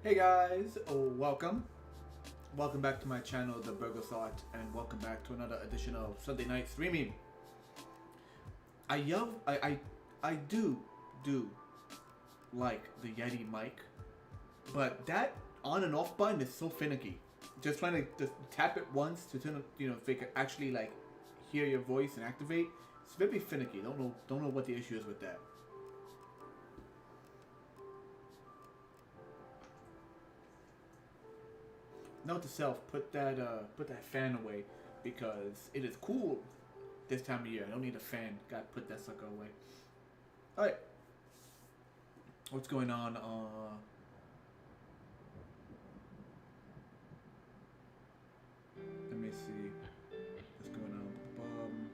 Hey guys, welcome. Welcome back to my channel, The Burger Thought, and welcome back to another edition of Sunday Night Streaming. I do like the Yeti mic, but that on and off button is so finicky. Just trying to just tap it once to turn, if it can actually like hear your voice and activate. It's very finicky. Don't know what the issue is with that. Note to self: put that fan away because it is cool this time of year. I don't need a fan. Gotta put that sucker away. All right, what's going on? Let me see what's going on.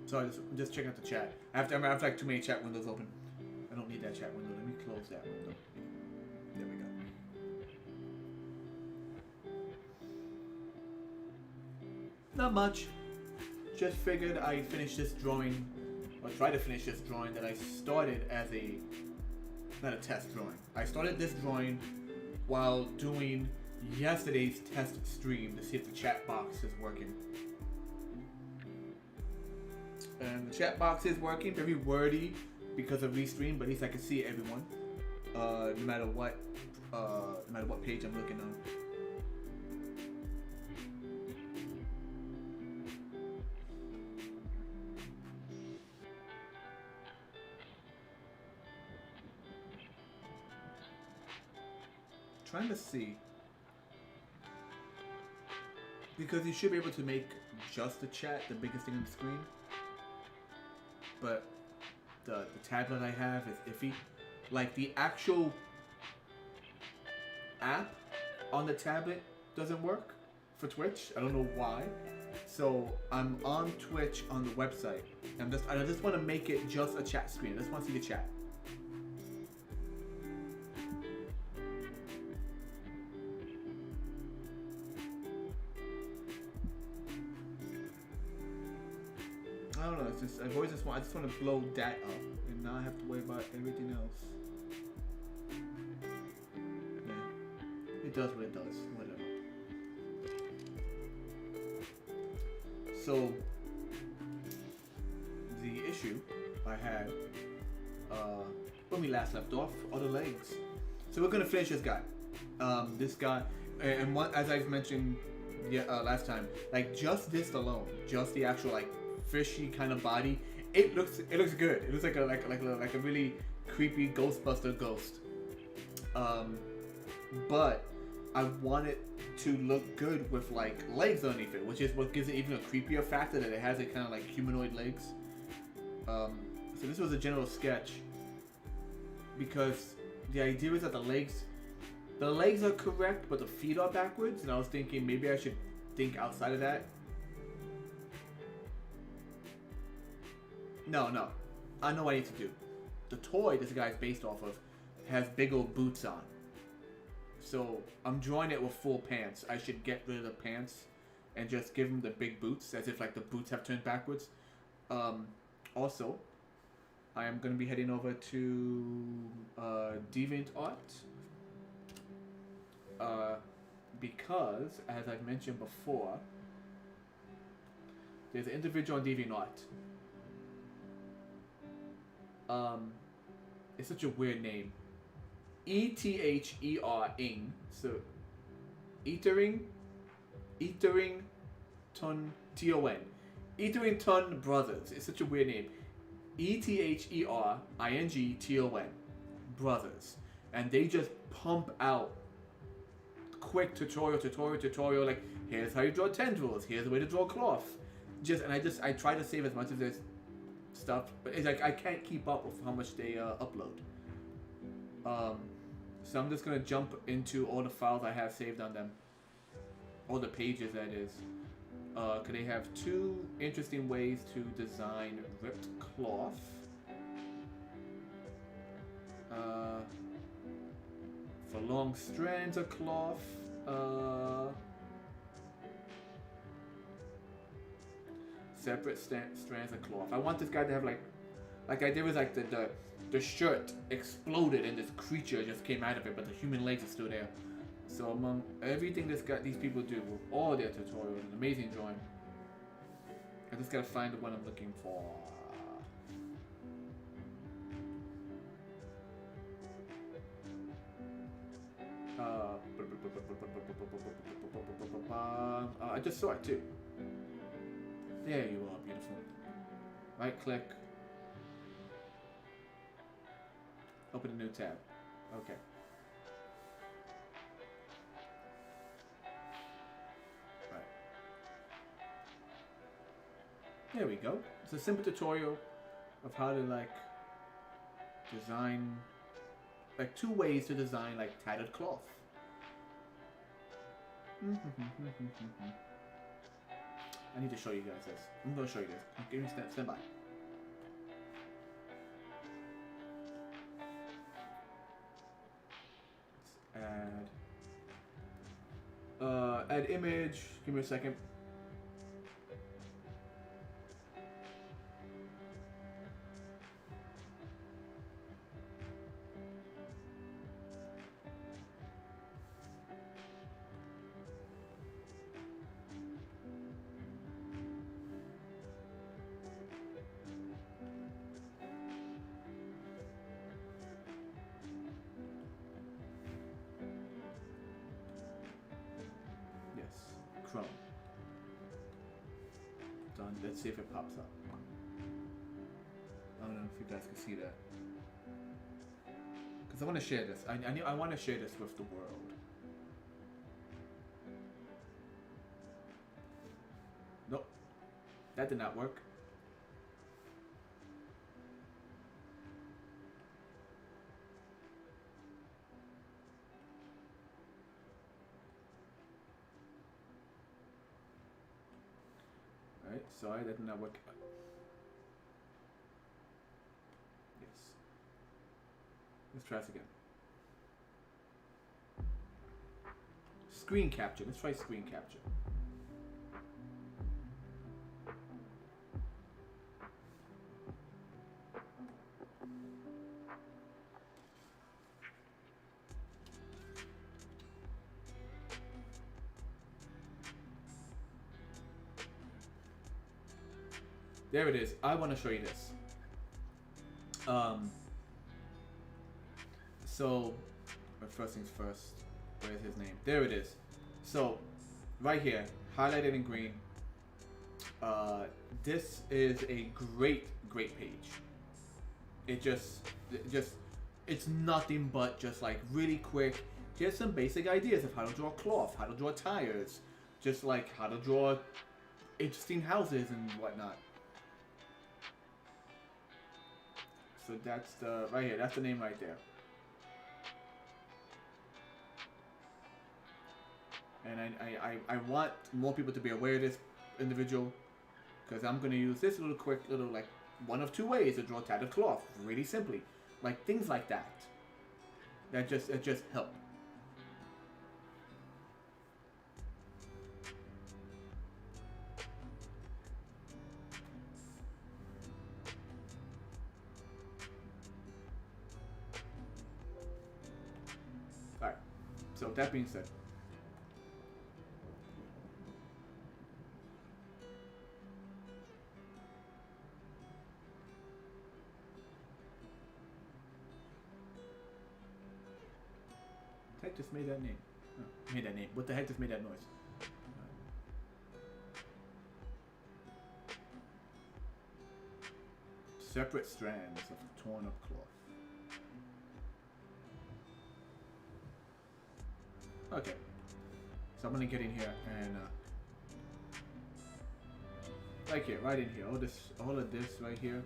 Sorry, just checking out the chat. I have like too many chat windows open. I don't need that chat window. Let me close that window. There we go. Not much. Just figured I'd finish this drawing, or try to finish this drawing that I started as not a test drawing. I started this drawing while doing yesterday's test stream to see if the chat box is working. And the chat box is working, very wordy because of restream, but at least I can see everyone, no matter what page I'm looking on. Trying to see, because you should be able to make just the chat the biggest thing on the screen, but the tablet I have is iffy. Like the actual app on the tablet doesn't work for Twitch. I don't know why. So I'm on Twitch on the website. I just want to make it just a chat screen. I just want to see the chat. I don't know, it's just, I just want to blow that up and not have to worry about everything else. Yeah, it does what it does, whatever. So, the issue I had when we last left off are the legs. So we're gonna finish this guy. This guy, and as I've mentioned last time, like just this alone, just the actual like fishy kind of body, it looks good. It looks like a really creepy Ghostbuster ghost. But I want it to look good with like legs underneath it, which is what gives it even a creepier factor that it has a kind of like humanoid legs. So this was a general sketch because the idea is that the legs are correct, but the feet are backwards, and I was thinking maybe I should think outside of that. No. I know what I need to do. The toy this guy's based off of has big old boots on. So I'm drawing it with full pants. I should get rid of the pants and just give him the big boots, as if like the boots have turned backwards. Also, I am going to be heading over to DeviantArt. Because, as I've mentioned before, there's an individual on DeviantArt. It's such a weird name. ETHERing. So Ethering Ton TON. Ethering Ton Brothers. It's such a weird name. ETHERINGTON Brothers. And they just pump out quick tutorial, like here's how you draw tendrils, here's the way to draw cloth. I try to save as much of this stuff, but it's like I can't keep up with how much they upload. So I'm just gonna jump into all the files I have saved on them, all the pages that is. Cause they have two interesting ways to design ripped cloth. For long strands of cloth. Separate strands of cloth. I want this guy to have like Like there was like the shirt exploded and this creature just came out of it, but the human legs are still there. So among everything these people do with all their tutorials, an amazing drawing. I just gotta find the one I'm looking for. I just saw it too. There you are, beautiful. Right click. Open a new tab. Okay. Right. There we go. It's a simple tutorial of how to like design, like 2 ways to design like tattered cloth. I need to show you guys this. I'm gonna show you this. Give me stand by. Let's add image. Give me a second. Chrome. Done. Let's see if it pops up. I don't know if you guys can see that. Because I want to share this. I want to share this with the world. Nope. That did not work. Sorry, that did not work. Yes. Let's try this again. Screen capture. Let's try screen capture. There it is. I want to show you this. So, first things first. Where's his name? There it is. So, right here, highlighted in green. This is a great page. It's nothing but just like really quick. Here's some basic ideas of how to draw cloth, how to draw tires, just like how to draw interesting houses and whatnot. So that's the, right here, that's the name right there. And I want more people to be aware of this individual, because I'm going to use this little quick little, like, 1 of 2 ways to draw tattered cloth, really simply. Like, things like that. That just help. Alright, so that being said, the heck just made that name? Oh, made that name. What the heck just made that noise? Separate strands of torn up cloth. Okay, so I'm gonna get in here and like here, right in here, all of this right here.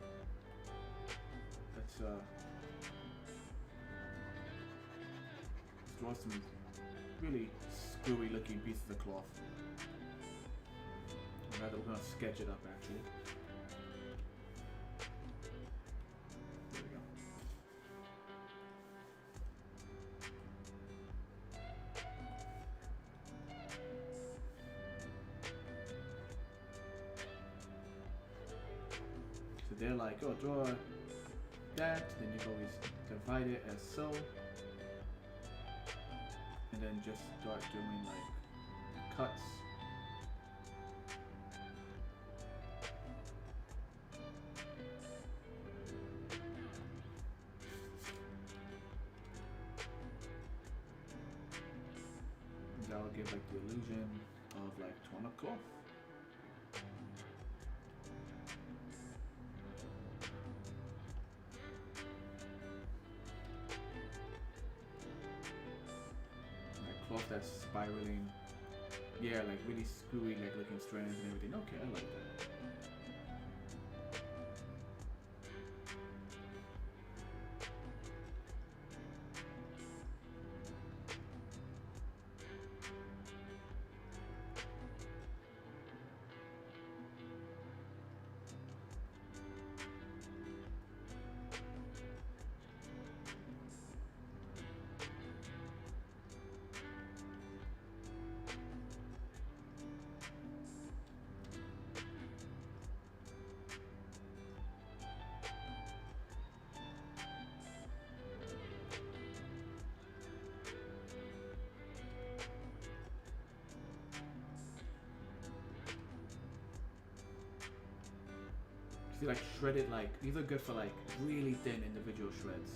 Let's draw some really screwy looking pieces of cloth. Rather, we're gonna sketch it up actually. There we go. So they're like, oh, draw that. Then you always divide it as so. And then just start doing like cuts. That will give like the illusion of like torn up cloth. Like cloth that's spiraling. Yeah, like really screwy, like looking strands and everything. Okay, I like that. See, like shredded, like these are good for like really thin individual shreds.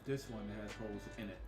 This one has holes in it.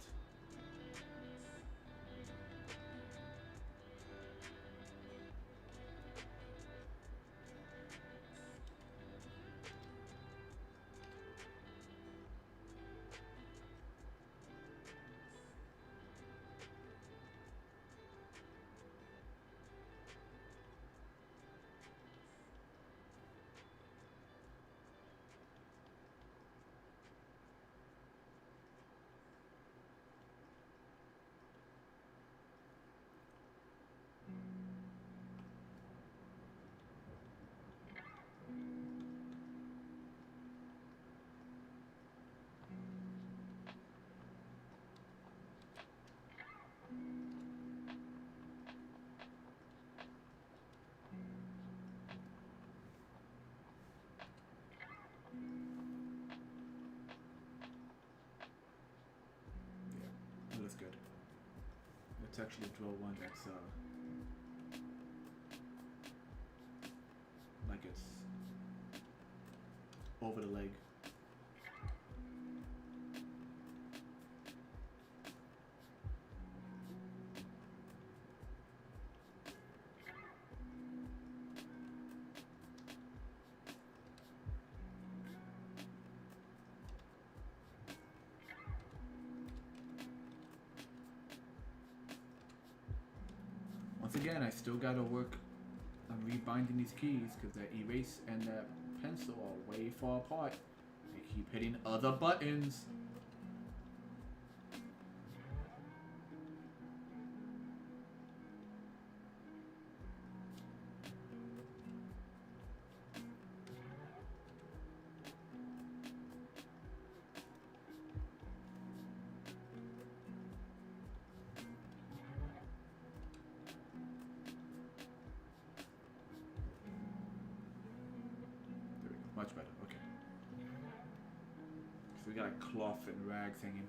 Looks good. Let's actually draw one that's like it's over the leg. Once again, I still gotta work on rebinding these keys because that erase and that pencil are way far apart. They keep hitting other buttons. Much better, okay. So we got a cloth and rags hanging.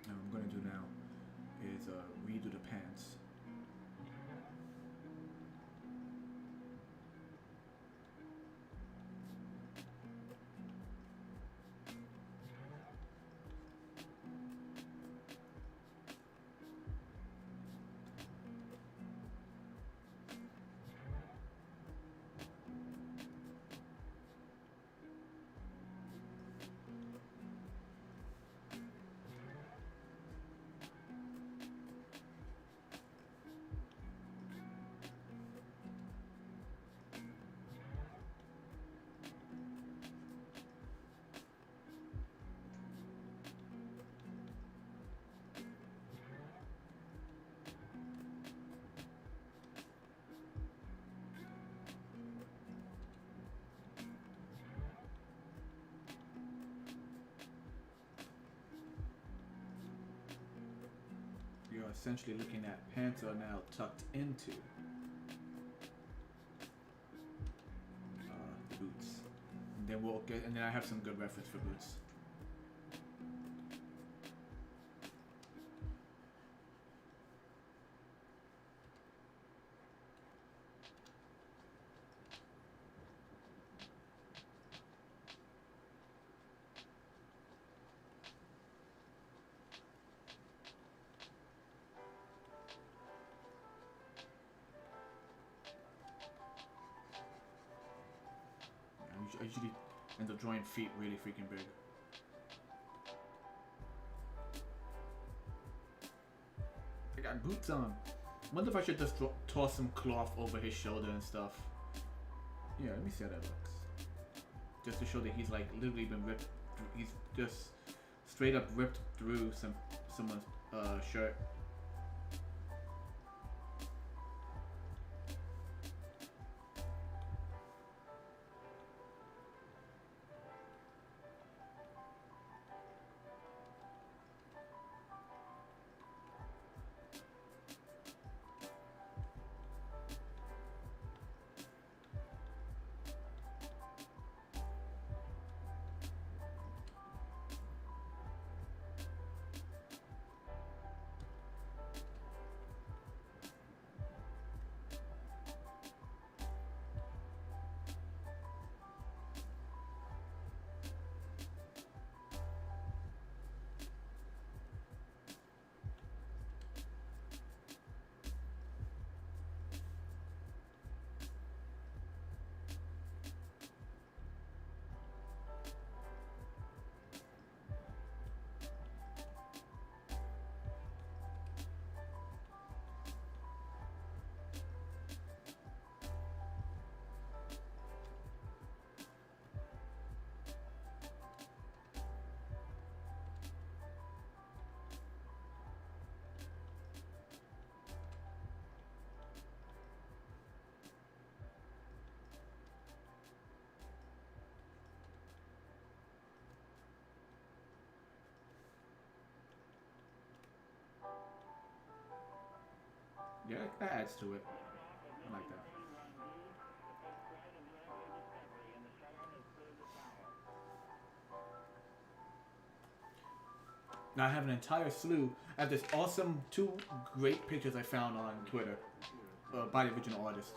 And what I'm gonna do now is redo the pants. you're essentially looking at pants are now tucked into the boots. And then and then I have some good reference for boots. I usually end up drawing feet really freaking big. I got boots on. Wonder if I should just toss some cloth over his shoulder and stuff. Yeah, let me see how that looks. Just to show that he's like literally been ripped. He's just straight up ripped through someone's shirt. Yeah, that adds to it. I like that. Now I have an entire slew. I have this awesome 2 great pictures I found on Twitter by the original artist,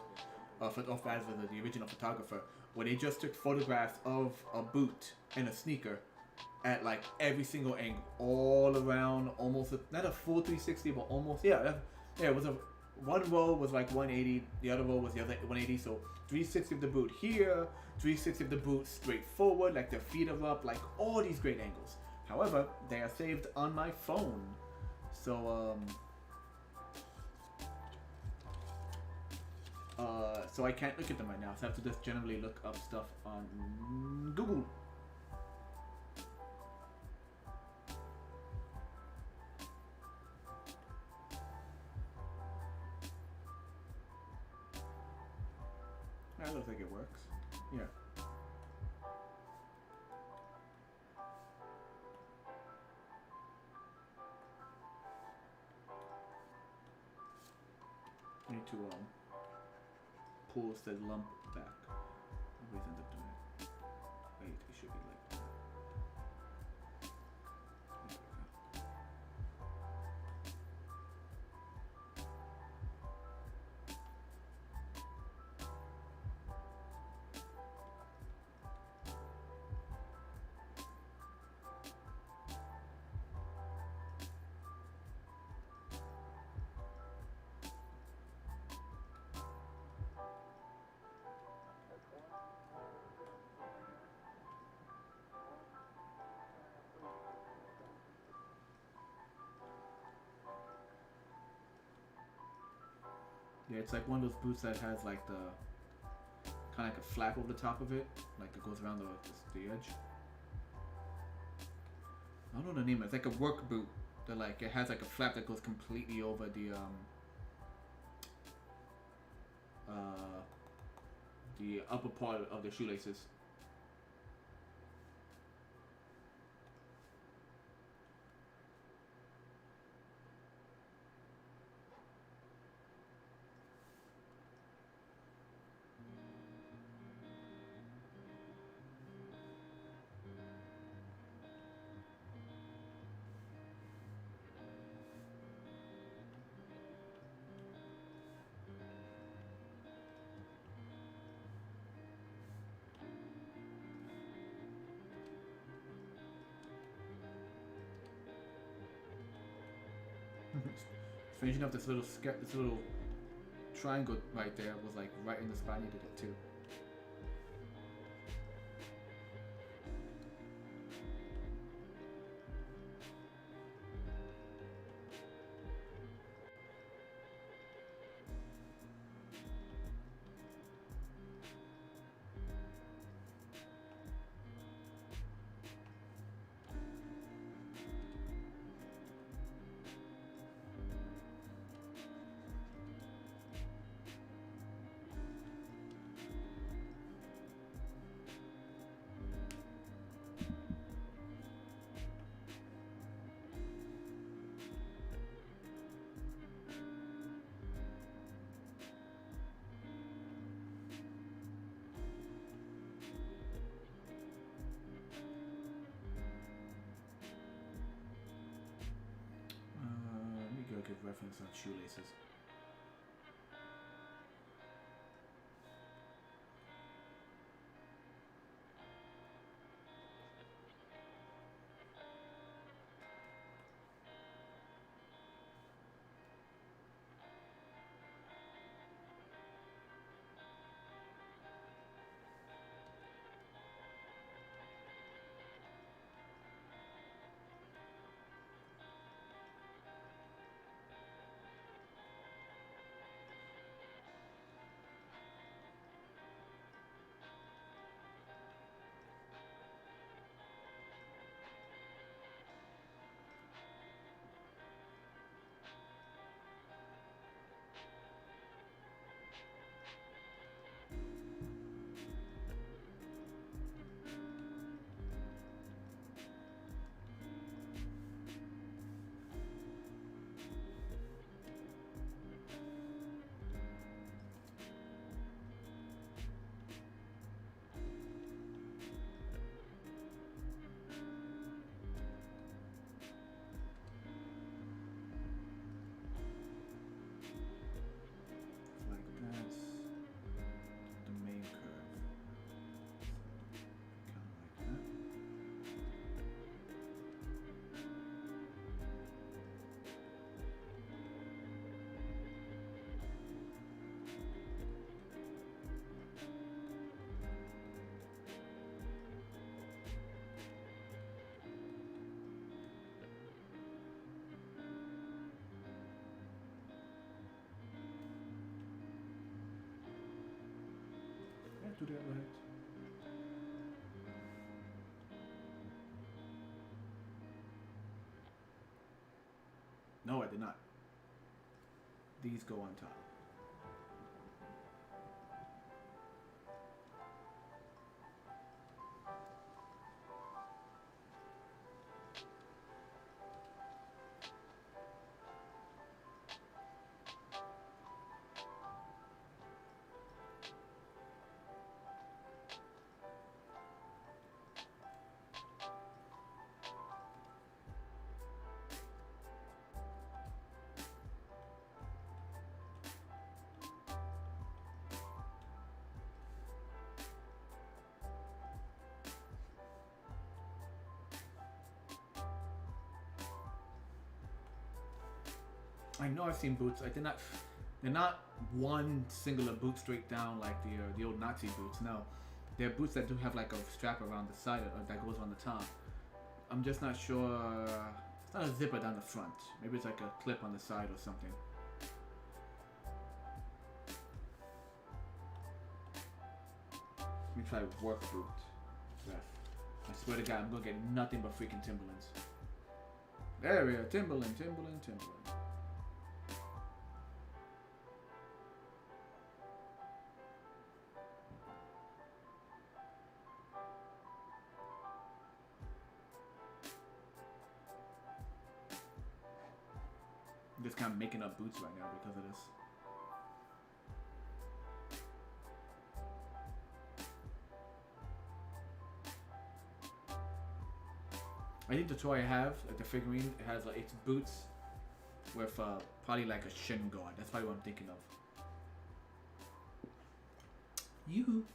the original photographer, where they just took photographs of a boot and a sneaker at like every single angle, all around, almost not a full 360, but almost. Yeah, it was a. One row was like 180, the other row was the other 180, so 360 of the boot here, 360 of the boot straight forward, like their feet are up, like all these great angles. However, they are saved on my phone, so so I can't look at them right now, so I have to just generally look up stuff on Google. That looks like it works. Yeah. I need to pull said lump back. Always end up doing it. Wait, it should be like that. Yeah, it's like one of those boots that has like the kind of like a flap over the top of it, like it goes around the edge. I don't know the name. It's like a work boot that like it has like a flap that goes completely over the upper part of the shoelaces. Finishing up this little triangle right there was like right in the spot I needed it too. Let me go give reference on shoelaces. Do the other head. No, I did not. These go on top. I know I've seen boots. I did not. They're not one singular boot straight down like the old Nazi boots. No, they're boots that do have like a strap around the side that goes on the top. I'm just not sure. It's not a zipper down the front. Maybe it's like a clip on the side or something. Let me try work boot. Ref. I swear to God, I'm gonna get nothing but freaking Timberlands. There we are. Timberland. I'm just kind of making up boots right now because of this. I think the toy I have, like the figurine, it has it's boots with probably like a shin guard. That's probably what I'm thinking of. Yoo-hoo.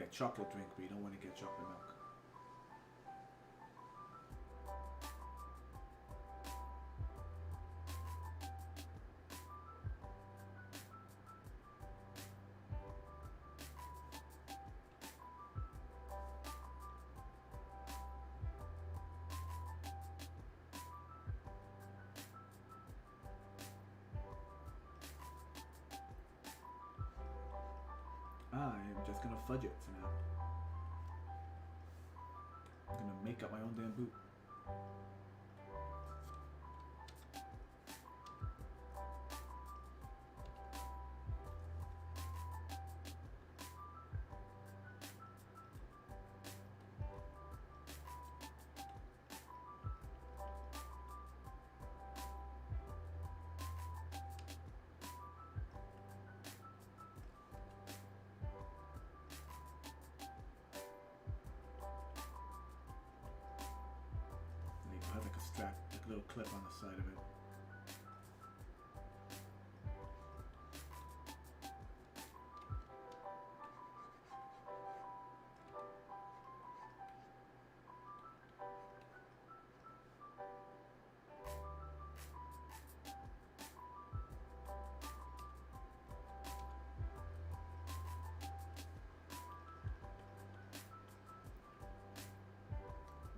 get chocolate drink, but you don't want to get chocolate milk. I'm just gonna fudge it for now. I'm gonna make up my own damn boot. Have like a strap, like a little clip on the side of it.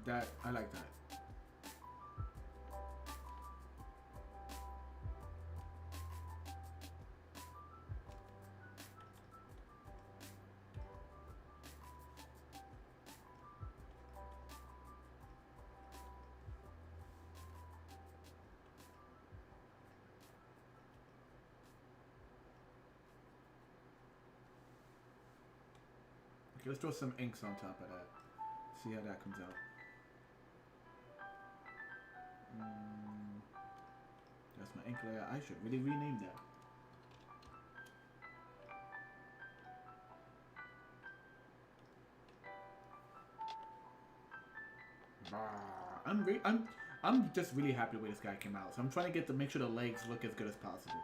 That, I like that. Okay, let's throw some inks on top of that. See how that comes out. That's my ink layer. I should really rename that. I'm just really happy the way this guy came out. So I'm trying to make sure the legs look as good as possible.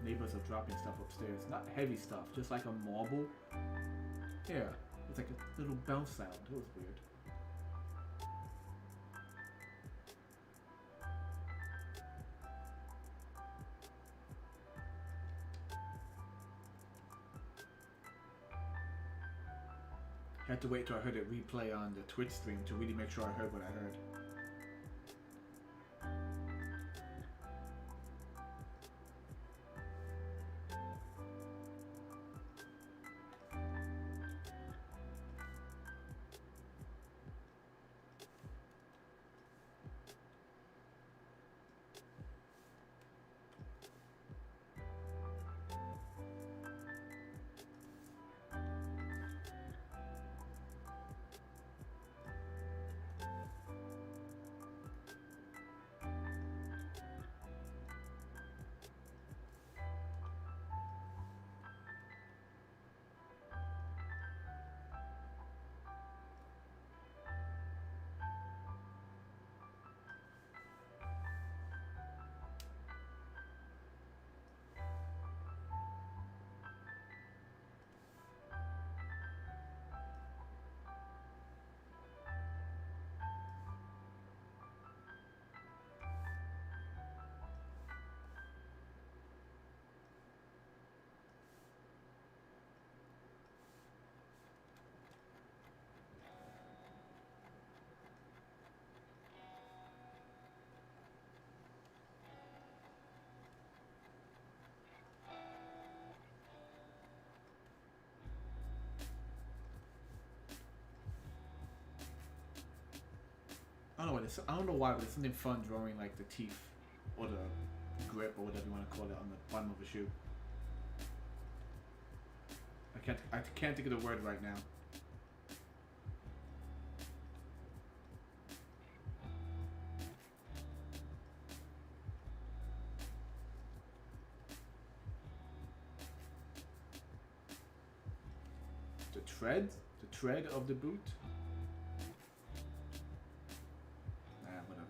Neighbors are dropping stuff upstairs. Not heavy stuff, just like a marble. Yeah, it's like a little bounce sound. It was weird. Had to wait till I heard it replay on the Twitch stream to really make sure I heard what I heard. I don't know why, but there's something fun drawing like the teeth or the grip or whatever you want to call it on the bottom of a shoe. I can't think of the word right now. The tread of the boot. Whatever.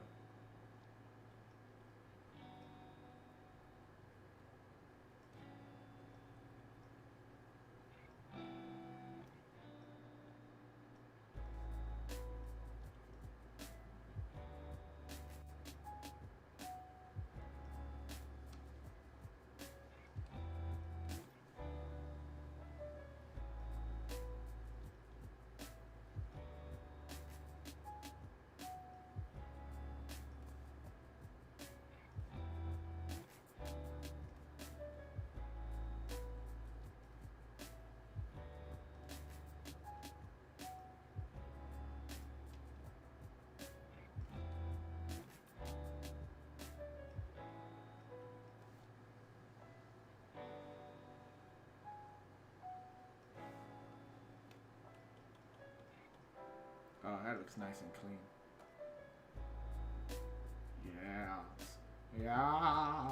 Oh, that looks nice and clean. Yeah. Yeah.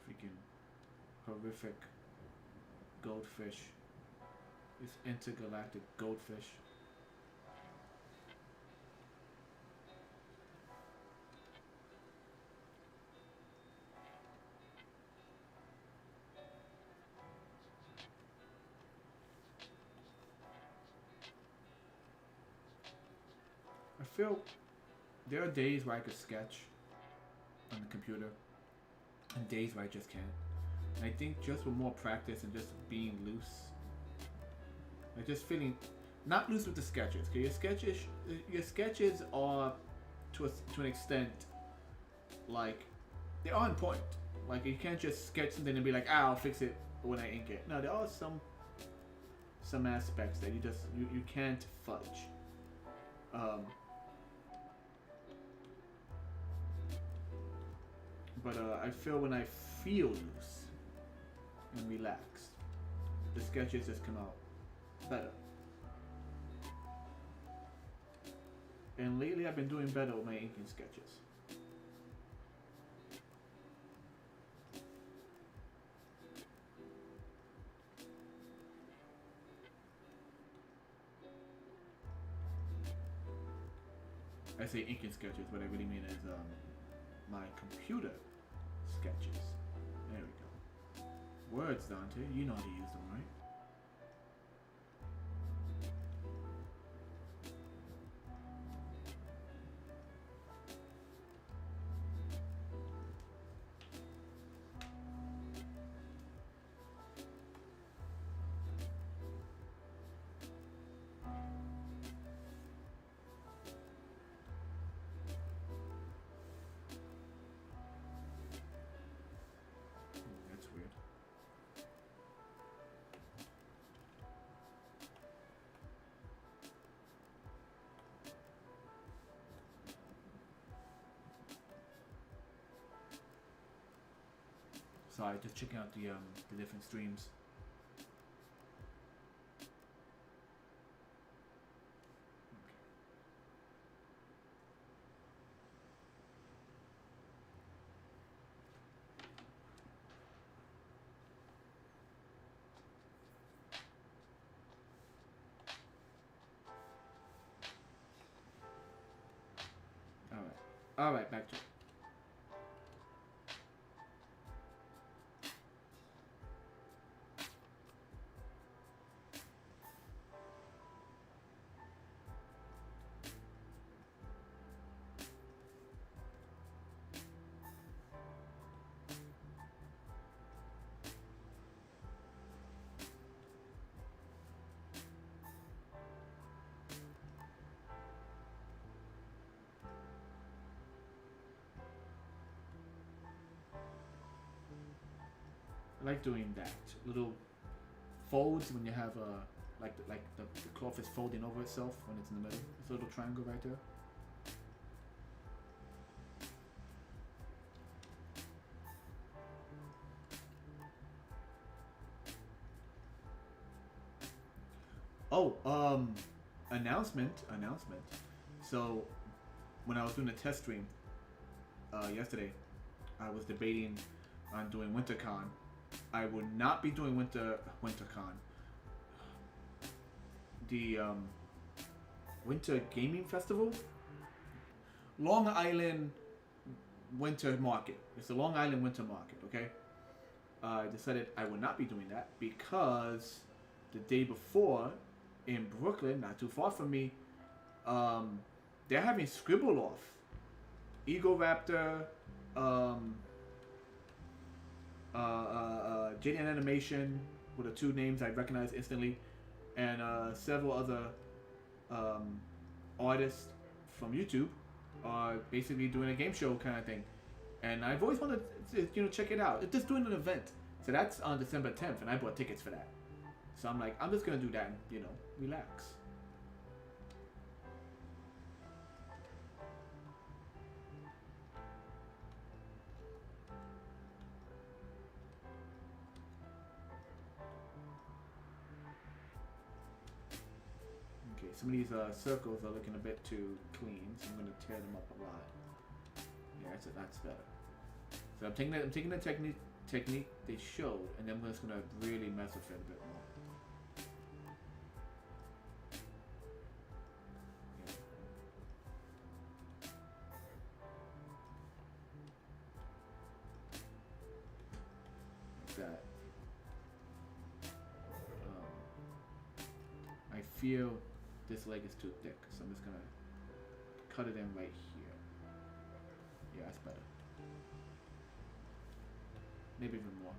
Freaking horrific goldfish. This intergalactic goldfish. I feel there are days where I could sketch on the computer and days where I just can't. And I think just with more practice and just being loose, like just feeling not loose with the sketches. Cause your sketches are to an extent like they are on point. Like you can't just sketch something and be like, I'll fix it when I ink it. No, there are some aspects that you can't fudge. But I feel when I feel loose and relaxed, the sketches just come out better. And lately I've been doing better with my inking sketches. I say inking sketches, what I really mean is my computer sketches. There we go. Words, Dante. You know how to use them, right? That's weird. Sorry, just checking out the different streams. All right. All right, back to it. I like doing that. Little folds when you have the cloth is folding over itself when it's in the middle. This little triangle right there. Oh, announcement. So, when I was doing a test stream yesterday, I was debating on doing WinterCon. I would not be doing WinterCon. The Winter Gaming Festival, Long Island Winter Market. It's the Long Island Winter Market. Okay. I decided I would not be doing that because the day before, in Brooklyn, not too far from me, they're having Scribble Off. Ego Raptor, JN Animation were the two names I recognized instantly, and several other artists from YouTube are basically doing a game show kind of thing. And I've always wanted to, check it out. It's just doing an event. So that's on December 10th, and I bought tickets for that. So I'm like, I'm just gonna do that and, relax. Okay, some of these circles are looking a bit too clean, so I'm gonna tear them up a lot. Yeah, that's better. So I'm taking the technique they showed, and then I'm just gonna really mess with it a bit more. That I feel this leg is too thick, so I'm just gonna cut it in right here. Yeah, that's better. Maybe even more.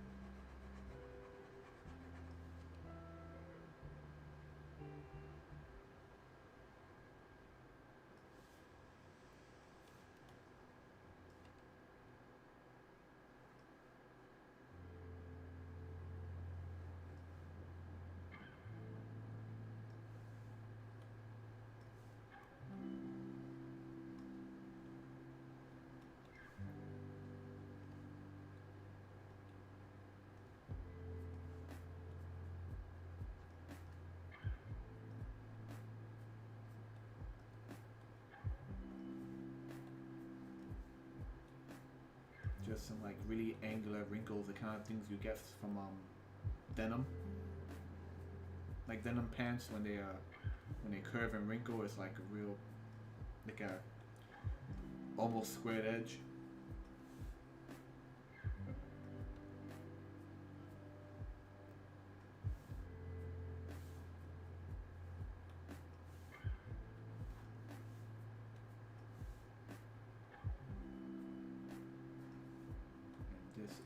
Just some like really angular wrinkles, the kind of things you get from denim. Like denim pants when they curve and wrinkle, it's like a real, like a almost squared edge. This is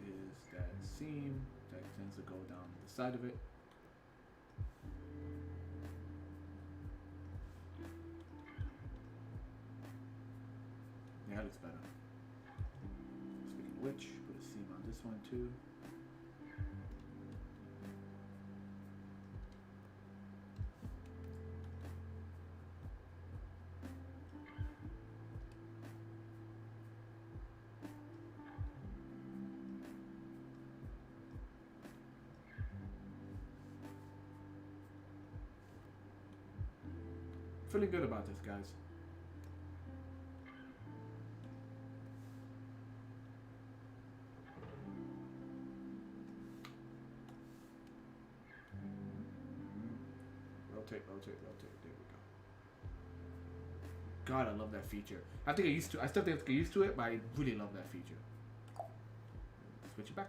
that seam that tends to go down the side of it. Yeah, that looks better. Speaking of which, put a seam on this one too. Feeling good about this, guys. Rotate. There we go. God, I love that feature. I think I used to. I still have to get used to it, but I really love that feature. Switch it back.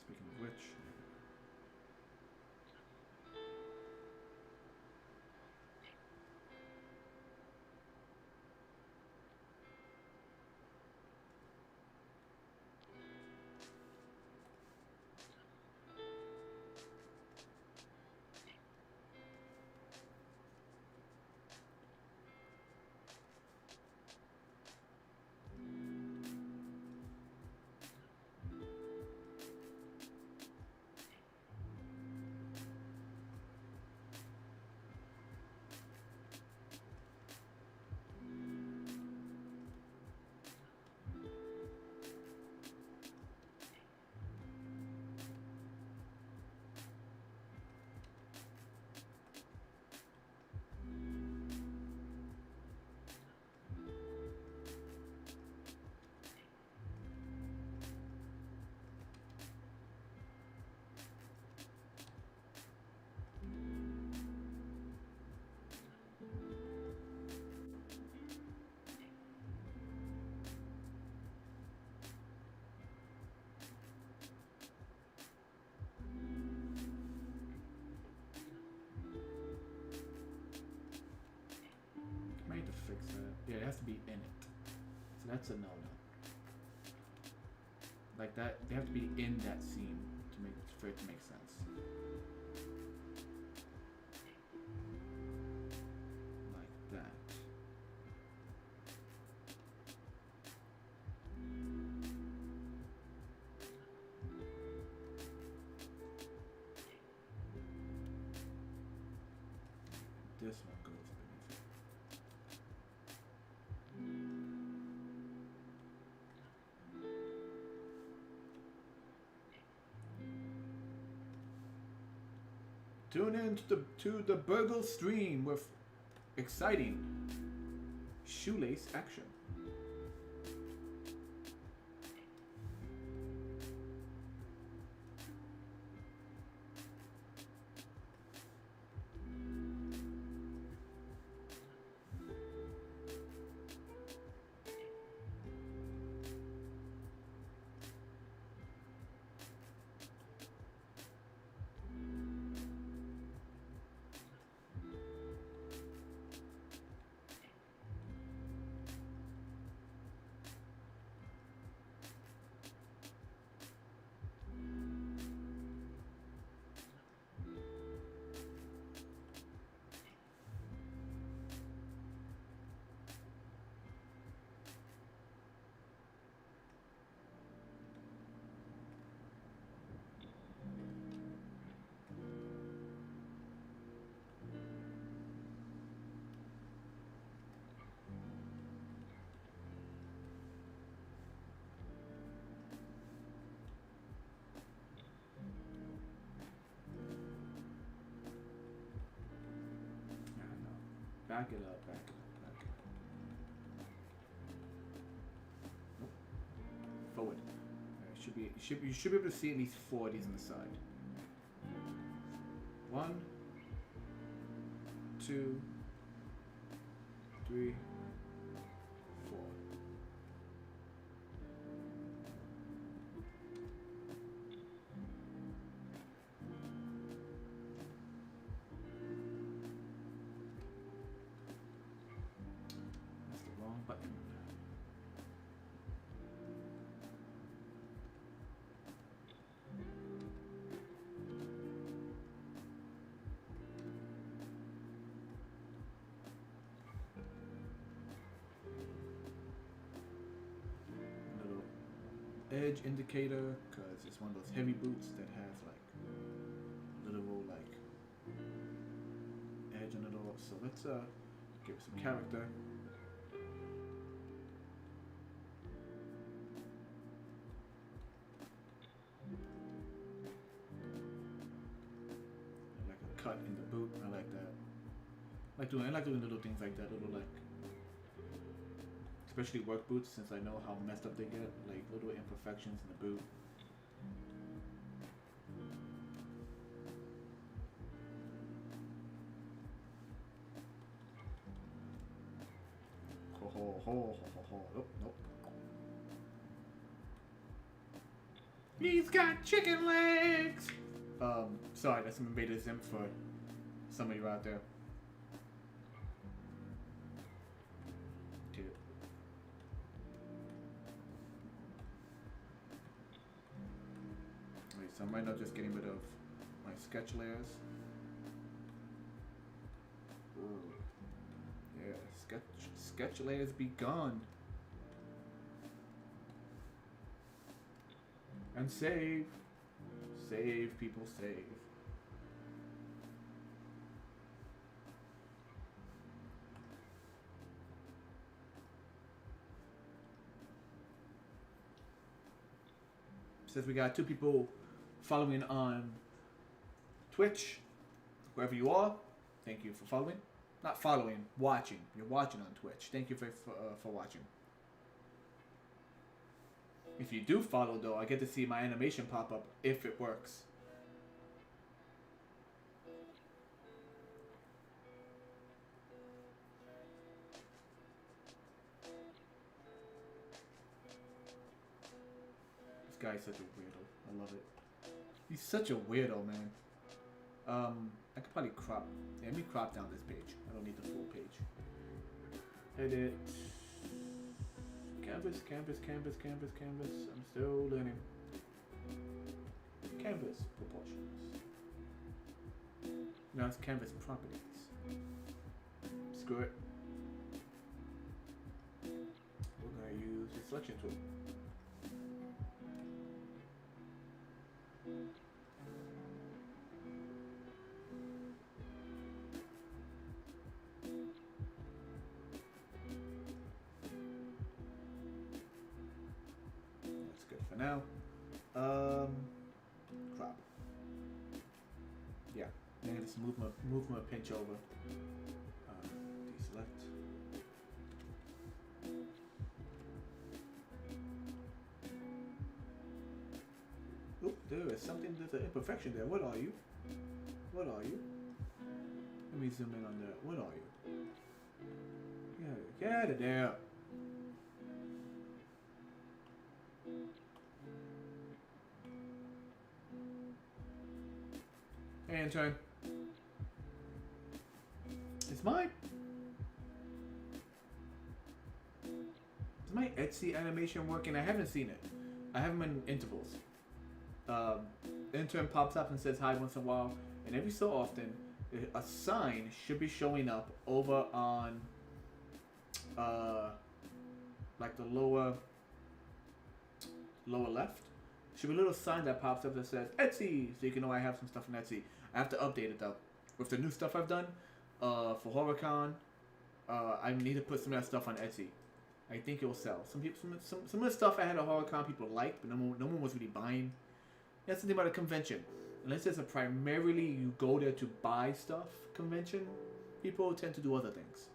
Speaking of which, I might need to fix that. Yeah, it has to be in it. So that's a no-no. Like that, they have to be in that scene to make for it to make sense. Like that. This one goes beneath it. Tune in to the Burgle stream with exciting shoelace action. Back it up, back it up, back it up. Nope. Forward. You should be able to see at least 4 of these on the side. 1, 2, 3, 4. That's the wrong button. edge indicator because it's one of those heavy boots that has like literal like edge on it all. So let's give it some character. Like a cut in the boot. I like that. I like doing little things like that. Little like. Especially work boots, since I know how messed up they get, like little imperfections in the boot. Nope, nope. He's got chicken legs! Sorry, that's some Invader Zim for some of you out there. So I'm right now just getting rid of my sketch layers. Ooh. Yeah, sketch layers be gone. And save. Save, people, save. Says we got 2 people following on Twitch, wherever you are. Thank you for following. Not following, watching. You're watching on Twitch. Thank you for watching. If you do follow, though, I get to see my animation pop up if it works. This guy's such a weirdo. I love it. He's such a weirdo, man. I could probably crop. Yeah, let me crop down this page. I don't need the full page. Edit. Canvas, canvas, canvas, canvas, canvas. I'm still learning. Canvas proportions. Now it's canvas properties. Screw it. We're gonna use the selection tool. Now, crop. Yeah, then just move my pinch over. Deselect. Oop, there is something. There's an imperfection there. What are you? What are you? Let me zoom in on that. What are you? Get out of there. And turn. Is my Etsy animation working? I haven't seen it. I have them in intervals. Intern pops up and says hi once in a while, and every so often, a sign should be showing up over on, like the lower left. Should be a little sign that pops up that says Etsy, so you can know I have some stuff on Etsy. I have to update it though. With the new stuff I've done, for HorrorCon, I need to put some of that stuff on Etsy. I think it will sell. Some of the stuff I had at HorrorCon people liked, but no one was really buying. That's the thing about a convention. Unless it's a primarily you go there to buy stuff convention, people tend to do other things.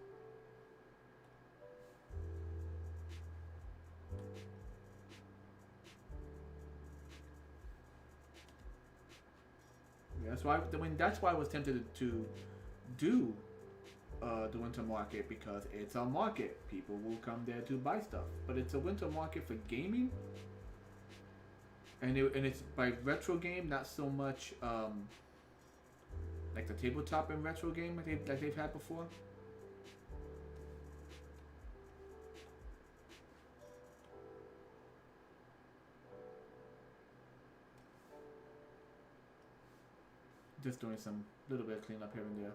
That's why I was tempted to do the winter market, because it's a market. People will come there to buy stuff, but it's a winter market for gaming, and it's by retro game, not so much like the tabletop and retro game like they've had before. Just doing some little bit of cleanup here and there.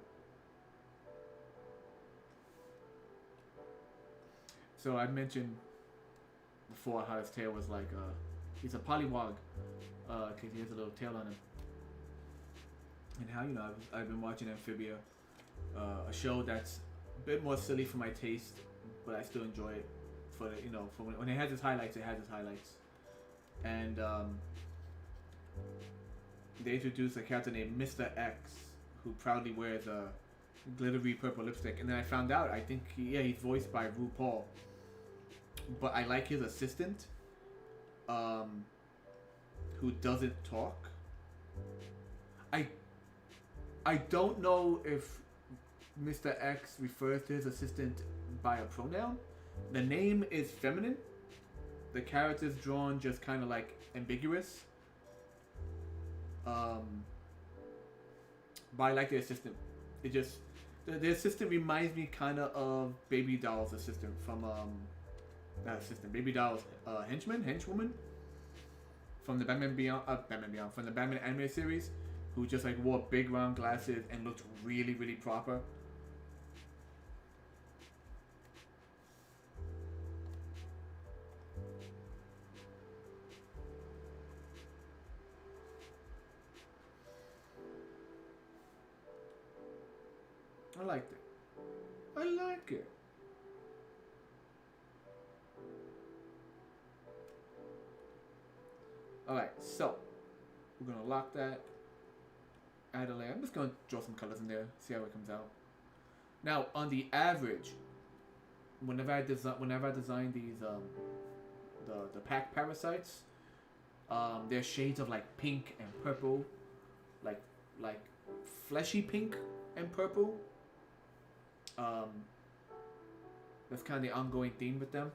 So I mentioned before how his tail was like He's a polywog, because he has a little tail on him. And how, you know, I've been watching Amphibia, a show that's a bit more silly for my taste, but I still enjoy it. For the, you know, for when it has its highlights, it has its highlights. And they introduced a character named Mr. X, who proudly wears a glittery purple lipstick. And then I found out, I think, he's voiced by RuPaul. But I like his assistant, who doesn't talk. I don't know if Mr. X refers to his assistant by a pronoun. The name is feminine. The character's drawn just kind of like ambiguous. But I like the assistant. It just the assistant reminds me kind of Baby Doll's assistant from not assistant, Baby Doll's henchwoman from the Batman Beyond, from the Batman anime series, who just like wore big round glasses and looked really, really proper. I liked it. I like it. Alright, so we're gonna lock that. Add a layer. I'm just gonna draw some colors in there, see how it comes out. Now, on the average, whenever I design these the pack parasites, they're shades of like pink and purple, like fleshy pink and purple. That's kind of the ongoing theme with them.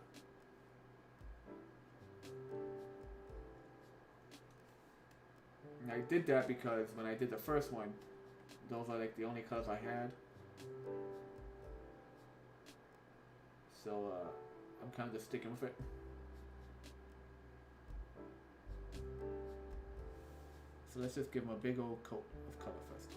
And I did that because when I did the first one, those are like the only colors I had. So I'm kind of just sticking with it. So let's just give them a big old coat of color first.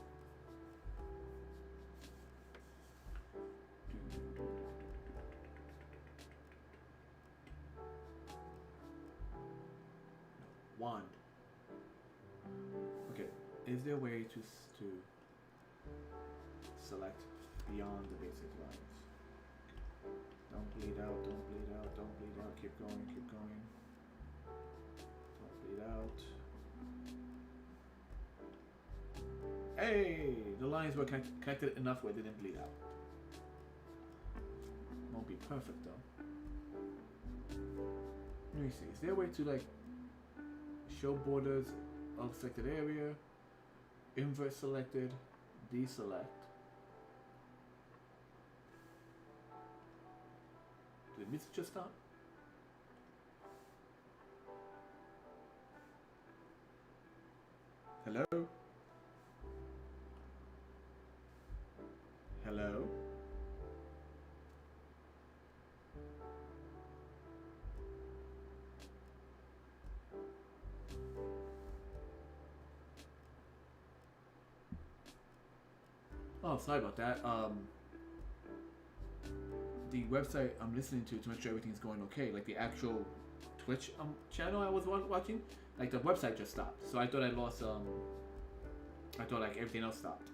Wand. Okay, is there a way to select beyond the basic lines? Don't bleed out, don't bleed out, don't bleed out, keep going, keep going. Don't bleed out. Hey! The lines were connected enough where they didn't bleed out. Won't be perfect though. Let me see, is there a way to like show borders of selected area, invert selected, deselect. Did the music just stop? Hello? Hello? Oh, sorry about that. The website I'm listening to make sure everything's going okay, like the actual Twitch channel I was watching, like the website just stopped. So I thought I lost. I thought like everything else stopped.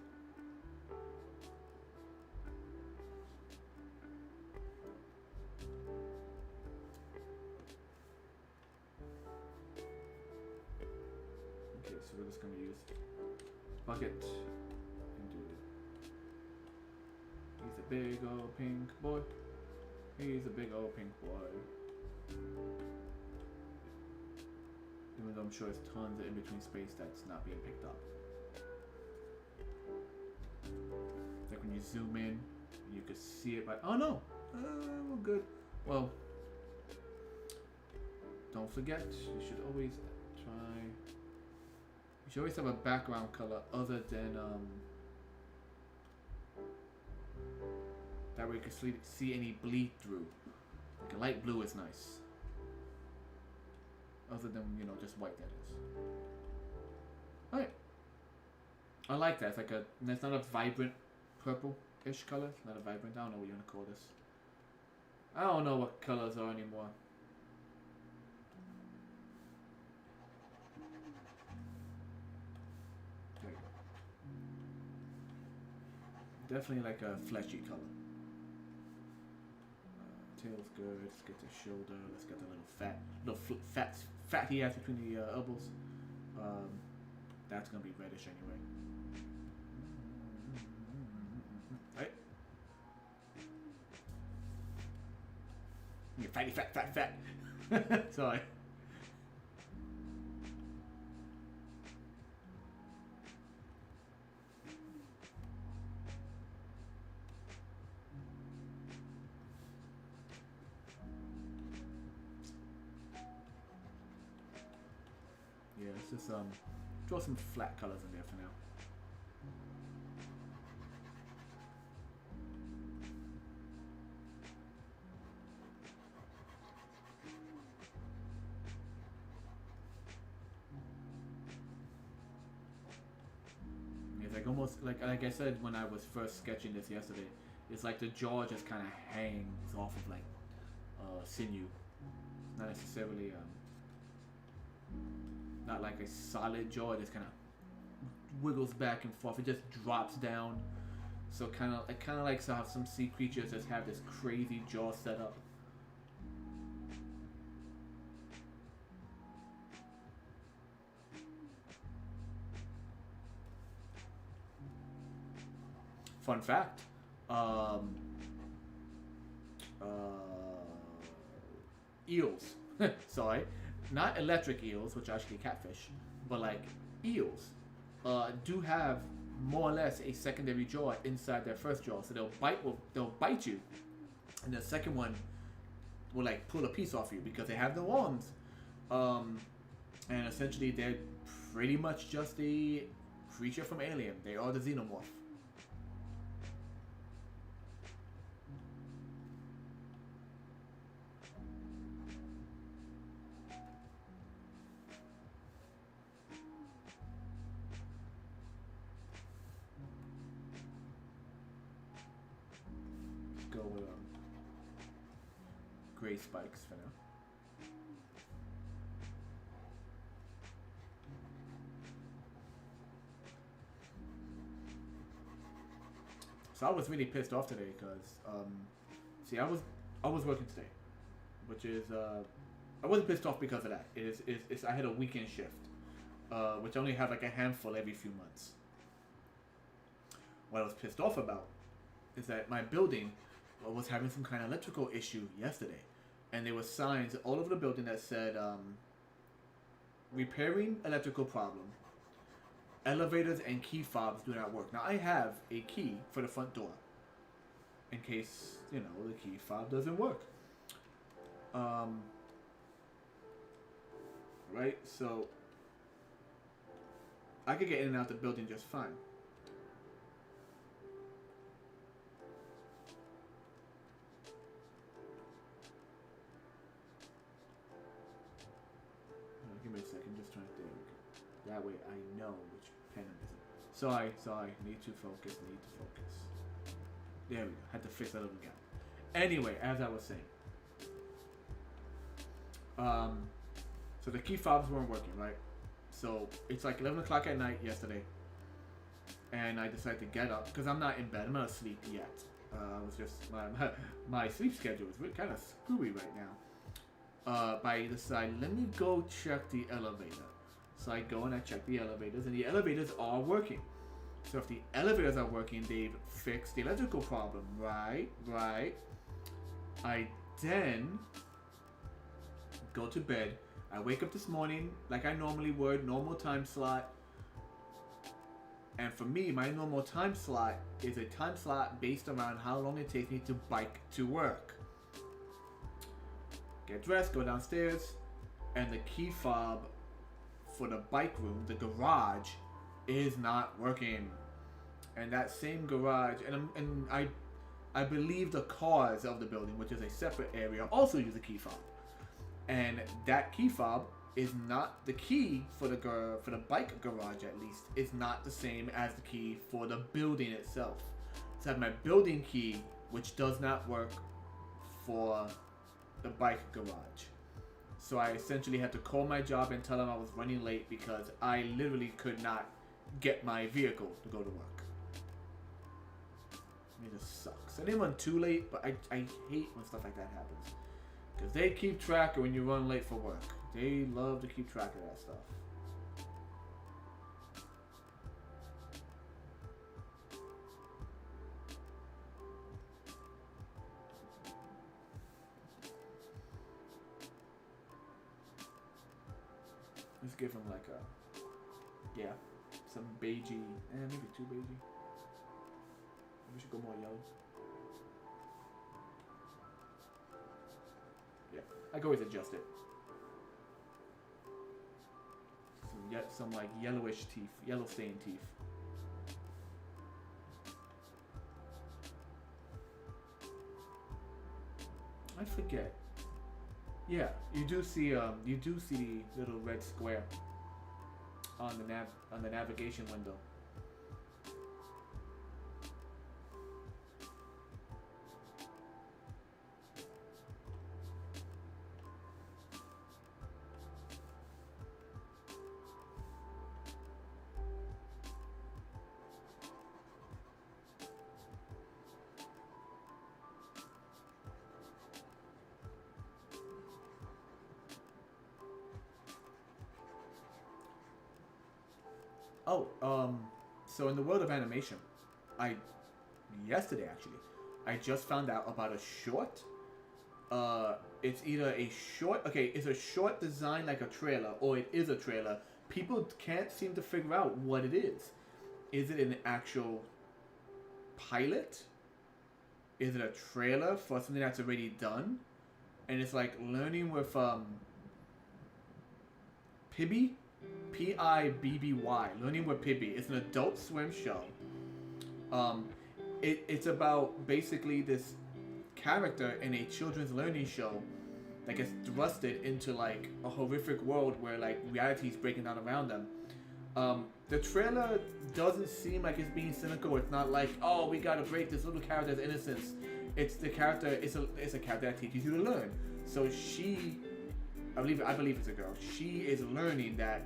Okay, so we're just gonna use bucket. He's a big old pink boy. He's a big old pink boy. Even though I'm sure there's tons of in-between space that's not being picked up. It's like when you zoom in, you could see it by... Oh no! We're good. Well, don't forget, you should always try... You should always have a background color other than... That way you can see any bleed through. Like a light blue is nice. Other than, you know, just white, that is. Alright. I like that. It's like a... It's not a vibrant purple-ish color. It's not a vibrant... I don't know what you want to call this. I don't know what colors are anymore. definitely like a fleshy color. Tail's good. Let's get the shoulder. Let's get the fat he has between the elbows. That's gonna be reddish anyway. Right? You fatty, fat. Sorry. Yeah, let's just draw some flat colors in there for now. It's like almost like I said when I was first sketching this yesterday. It's like the jaw just kind of hangs off of like sinew. It's not necessarily not like a solid jaw. It just kind of wiggles back and forth. It just drops down. So it kind of like how some sea creatures just have this crazy jaw setup. Fun fact. Eels. Sorry. Not electric eels, which are actually catfish, but like eels do have more or less a secondary jaw inside their first jaw. So they'll bite you, and the second one will like pull a piece off you because they have no arms. And essentially they're pretty much just a creature from Alien. They are the xenomorph. Go with gray spikes for now. So I was really pissed off today because see, I was working today, which is I wasn't pissed off because of that. It's I had a weekend shift, which I only have like a handful every few months. What I was pissed off about is that my building was having some kind of electrical issue yesterday, and there were signs all over the building that said repairing electrical problem, elevators and key fobs do not work. Now I have a key for the front door in case, you know, the key fob doesn't work. Right, so I could get in and out the building just fine. Give me a second, just trying to think. That way I know which pen I'm using. Sorry. Need to focus. There we go. Had to fix that little gap. Anyway, as I was saying. So the key fobs weren't working, right? So it's like 11 o'clock at night yesterday. And I decided to get up, because I'm not in bed. I'm not asleep yet. I was just, my sleep schedule is really kind of screwy right now. But I decided, let me go check the elevator. So I go and I check the elevators, and the elevators are working. So if the elevators are working, they've fixed the electrical problem, right? I then go to bed. I wake up this morning like I normally would, normal time slot. And for me, my normal time slot is a time slot based around how long it takes me to bike to work. Get dressed, go downstairs, and the key fob for the bike room, the garage, is not working. And that same garage, and I believe the cars of the building, which is a separate area, also use a key fob. And that key fob is not the key for the bike garage, at least, is not the same as the key for the building itself. So I have my building key, which does not work for the bike garage. So I essentially had to call my job and tell them I was running late because I literally could not get my vehicle to go to work. It just sucks. I didn't run too late, but I hate when stuff like that happens. Because they keep track of when you run late for work. They love to keep track of that stuff. Let's give him like a, yeah, some beigey, maybe too beigey. We should go more yellow. Yeah, I can always adjust it. Some like yellowish teeth, yellow stained teeth. I forget. Yeah, you do see the little red square on the navigation window. So in the world of animation, yesterday actually, I just found out about a short. It's either a short, it's a short designed like a trailer, or it is a trailer. People can't seem to figure out what it is. Is it an actual pilot? Is it a trailer for something that's already done? And it's like learning with Pibby. Pibby, Learning with Pibby. It's an Adult Swim show. It's about basically this character in a children's learning show that gets thrusted into like a horrific world where like reality is breaking down around them. The trailer doesn't seem like it's being cynical. It's not like, oh, we gotta break this little character's innocence. It's the character. It's a character that teaches you to learn. So I believe it's a girl. She is learning that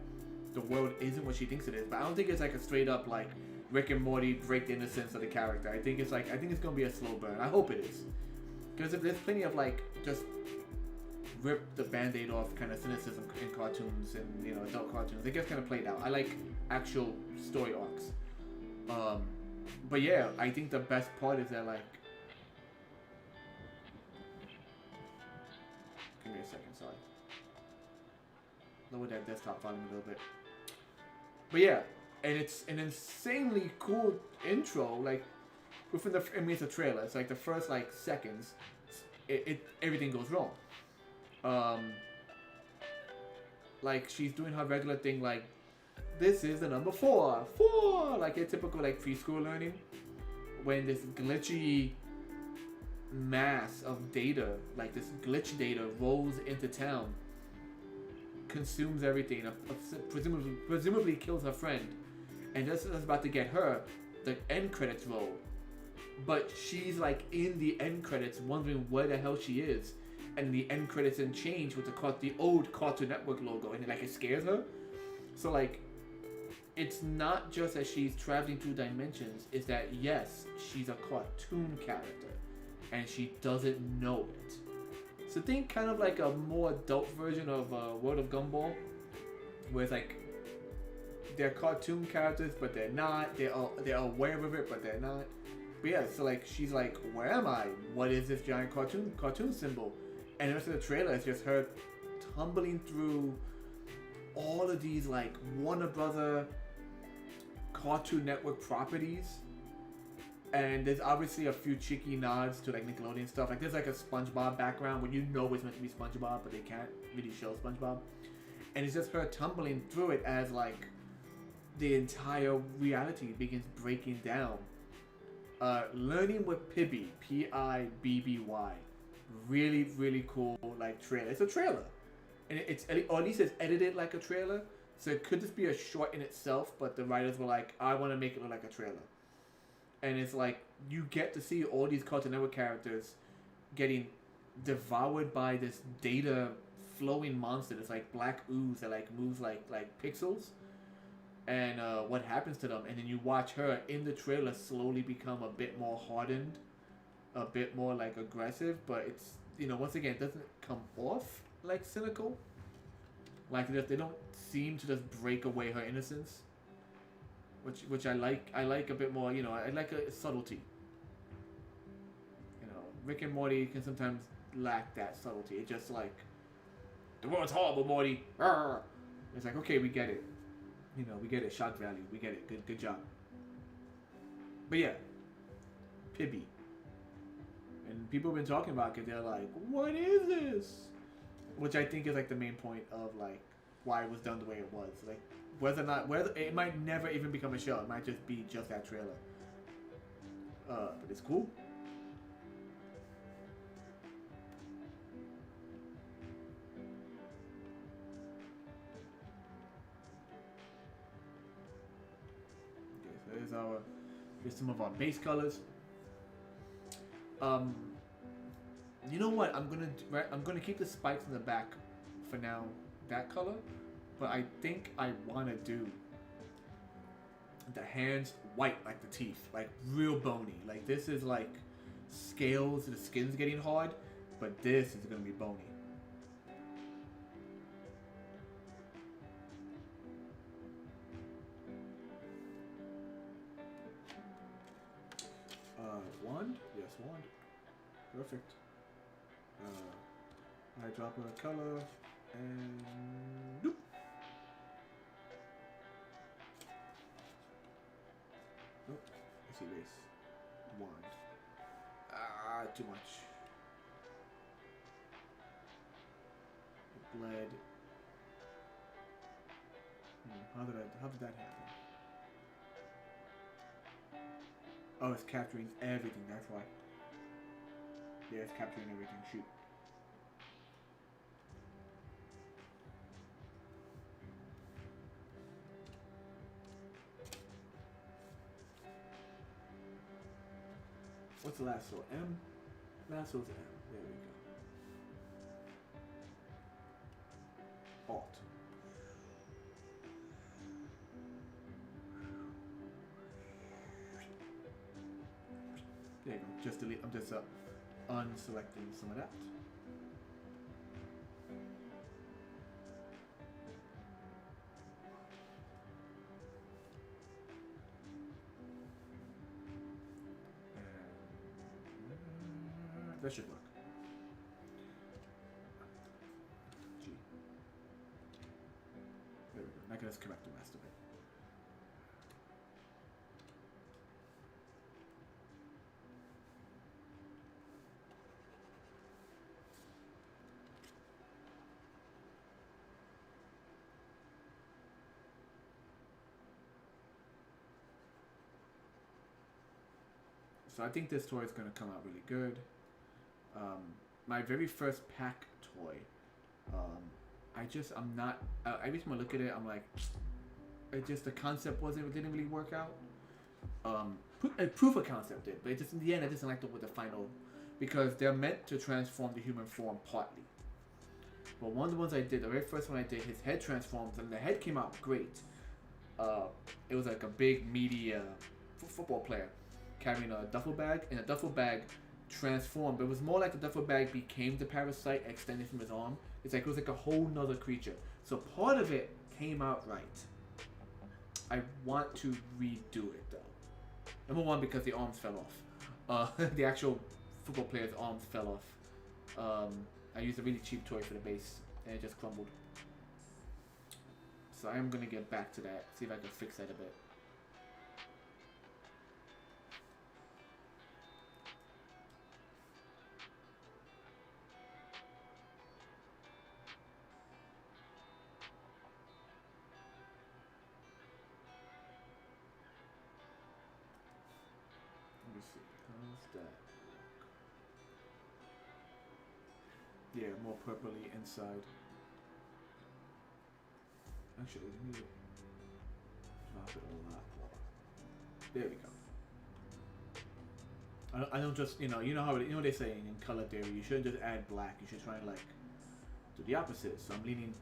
the world isn't what she thinks it is. But I don't think it's like a straight up like Rick and Morty break the innocence of the character. I think it's gonna be a slow burn. I hope it is, because if there's plenty of like just rip the band-aid off kind of cynicism in cartoons and adult cartoons. It gets kind of played out. I like actual story arcs. But yeah, I think the best part is that like. Give me a second, sorry. Lower that desktop volume a little bit. But yeah, and it's an insanely cool intro. Like within it's a trailer. It's like the first like seconds, everything goes wrong. Like she's doing her regular thing. Like this is the number 4, like a typical like preschool learning. When this glitchy mass of data, like this glitch data, rolls into town. Consumes everything, presumably kills her friend, and just as about to get her, the end credits roll. But she's like in the end credits, wondering where the hell she is, and the end credits then change with the old Cartoon Network logo, and it scares her. So like, it's not just that she's traveling through dimensions; it's that yes, she's a cartoon character, and she doesn't know it. So think kind of like a more adult version of World of Gumball, where it's like they're cartoon characters, but they're not. They're aware of it, but they're not. But yeah, so like she's like, where am I? What is this giant cartoon symbol? And the rest of the trailer is just her tumbling through all of these like Warner Brother Cartoon Network properties. And there's obviously a few cheeky nods to like Nickelodeon stuff. Like there's like a SpongeBob background when you know it's meant to be SpongeBob, but they can't really show SpongeBob. And it's just her tumbling through it as like the entire reality begins breaking down. Learning with Pibby, Pibby. Really, really cool like trailer. It's a trailer. And or at least it's edited like a trailer. So it could just be a short in itself, but the writers were like, I want to make it look like a trailer. And it's like, you get to see all these Cartoon Network characters getting devoured by this data flowing monster. It's like black ooze that like moves like pixels. and what happens to them, and then you watch her in the trailer slowly become a bit more hardened, a bit more like aggressive, but it's, once again, it doesn't come off like cynical. Like they don't seem to just break away her innocence, which I like. I like a bit more. I like a subtlety. Rick and Morty can sometimes lack that subtlety. It's just like, the world's horrible, Morty. Arr! It's like, okay, we get it. We get it. Shock value. We get it. Good job. But yeah, Pibby. And people have been talking about it. They're like, what is this? Which I think is like the main point of like why it was done the way it was. Like whether it might never even become a show. It might just be just that trailer. But it's cool. Okay, so here's some of our base colors. You know what? I'm gonna keep the spikes in the back for now, that color, but I think I wanna do the hands white like the teeth, like real bony. Like this is like scales, the skin's getting hard, but this is gonna be bony. Wand? Yes, wand. Perfect. Eyedropper color and nope. Nope. Let's see base. Wand. Too much. It bled. How did that happen? Oh, it's capturing everything, that's why. Yeah, it's capturing everything. Shoot. What's the last soul? M? Last soul's M. There we go. Alt. There you go. Just delete. I'm just unselecting some of that. That should work. G. There we go. Now let's correct the rest of it. So I think this toy is going to come out really good. My very first pack toy, I'm not, every time I look at it, I'm like, the concept didn't really work out. Proof of concept did, but it just, in the end, I just didn't like the final, because they're meant to transform the human form partly. But one of the ones I did, the very first one I did, his head transforms, and the head came out great. It was like a big, meaty football player carrying a duffel bag, and the duffel bag transformed, but it was more like the duffel bag became the parasite extended from his arm. It's like it was like a whole nother creature. So part of it came out right. I want to redo it though. Number one, because the arms fell off. The actual football player's arms fell off. I used a really cheap toy for the base, and it just crumbled. So I am gonna get back to that, see if I can fix that a bit. Let me see, how's that? Yeah, more purpley inside. Actually, let me drop it a lot more. There we go. I don't just, you know how what they say in color theory, you shouldn't just add black, you should try and like do the opposite. So I'm leaning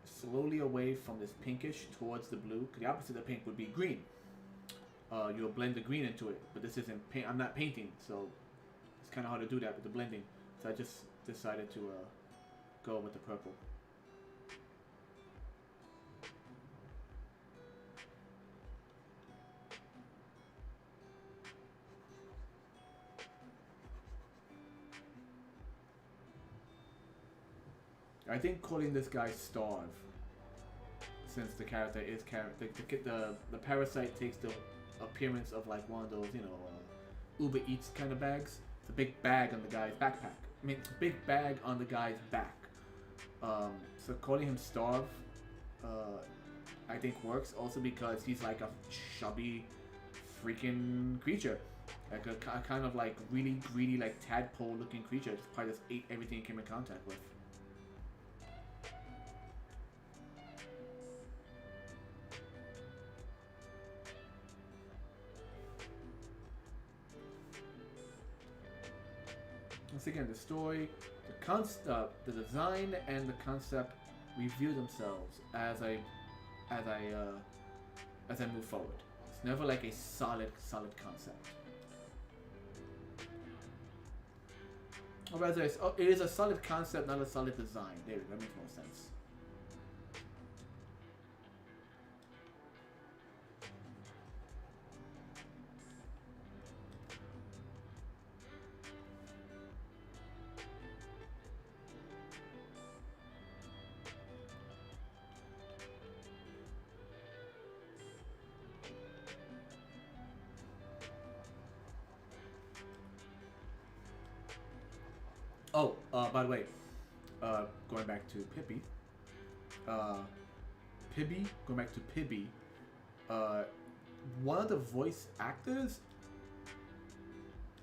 slowly away from this pinkish towards the blue. Cause the opposite of pink would be green. You'll blend the green into it, but this isn't paint. I'm not painting, so it's kind of hard to do that with the blending. So I just decided to go with the purple. I think calling this guy Starve, since the character is the parasite takes the appearance of like one of those, you know, Uber Eats kind of bags. It's a big bag on the guy's backpack. I mean, it's a big bag on the guy's back. So calling him Starve, I think works. Also because he's like a chubby, freaking creature, like a kind of like really greedy, like tadpole-looking creature. Just probably just ate everything he came in contact with. Once again, the story, the design, and the concept review themselves as I move forward. It's never like a solid concept. Or rather, it is a solid concept, not a solid design. There, that makes more sense. Oh, by the way, going back to Pibby, going back to Pibby, one of the voice actors,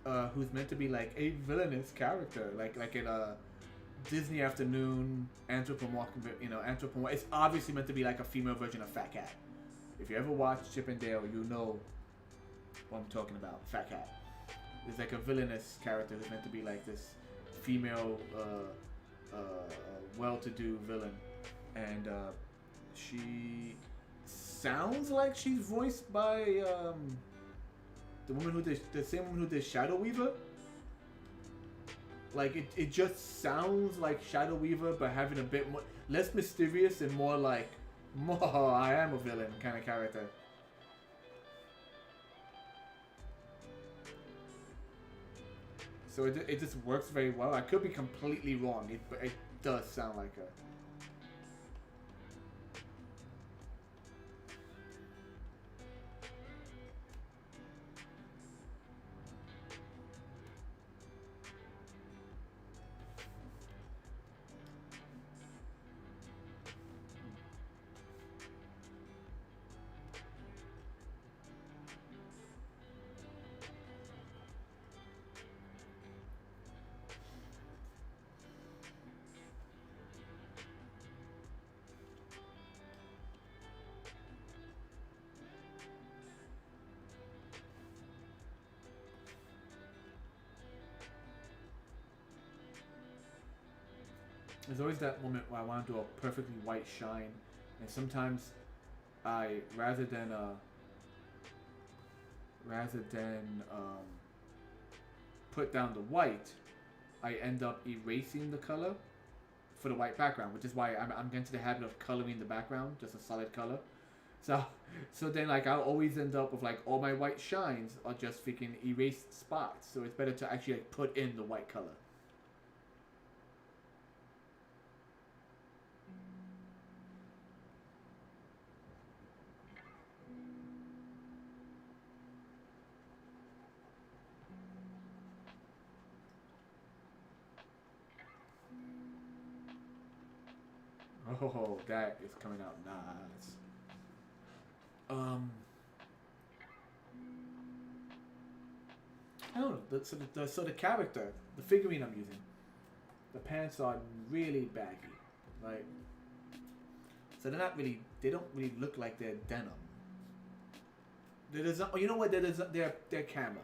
who's meant to be like a villainous character, like in a Disney Afternoon anthropomorphic, it's obviously meant to be like a female version of Fat Cat. If you ever watch Chip and Dale, you know what I'm talking about, Fat Cat. There's like a villainous character who's meant to be like this female, well-to-do villain, and she sounds like she's voiced by the same woman who did Shadow Weaver. Like it just sounds like Shadow Weaver, but having a bit more less mysterious and more like, I am a villain kind of character. So it just works very well. I could be completely wrong, but it does sound like her. There's always that moment where I want to do a perfectly white shine, and sometimes I rather than put down the white, I end up erasing the color for the white background, which is why I'm getting to the habit of coloring the background, just a solid color. So then like I'll always end up with like all my white shines are just freaking erased spots. So it's better to actually like put in the white color. Oh, that is coming out nice. I don't know. So the character, the figurine I'm using, the pants are really baggy, right? So they don't really look like they're denim. You know what? They're camo.